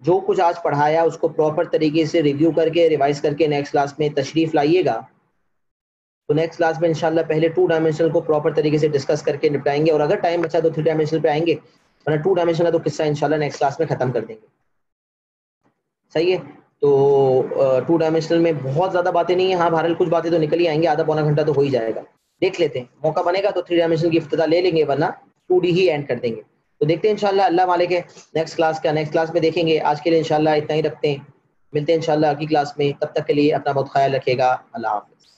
जो कुछ आज पढ़ाया उसको प्रॉपर तरीके से रिव्यू करके रिवाइज करके नेक्स्ट क्लास में तशरीफ लाइएगा। तो नेक्स्ट क्लास में इंशाल्लाह पहले 2 डायमेंशनल को प्रॉपर तरीके से डिस्कस करके निपटाएंगे, और अगर टाइम बचा तो 3 डायमेंशनल पे आएंगे, वरना 2 डायमेंशनल का तो किस्सा इंशाल्लाह नेक्स्ट क्लास में खत्म कर देंगे। सही है। तो 2 डायमेंशनल में बहुत ज्यादा बातें नहीं है, हाँ बहरहाल कुछ बातें तो निकल ही आएंगी, आधा पौना घंटा तो हो ही जाएगा। देख लेते हैं, मौका बनेगा तो 3 डायमेंशनल की इफ्तिदा ले लेंगे, वरना 2D ही एंड कर देंगे। तो देखते हैं इंशाल्लाह, अल्लाह मालिक है, नेक्स्ट क्लास में देखेंगे। आज के लिए इंशाल्लाह इतना ही रखते हैं। मिलते हैं इंशाल्लाह अगली क्लास में, तब तक के लिए अपना बहुत ख्याल रखिएगा। अल्लाह हाफ़िज़।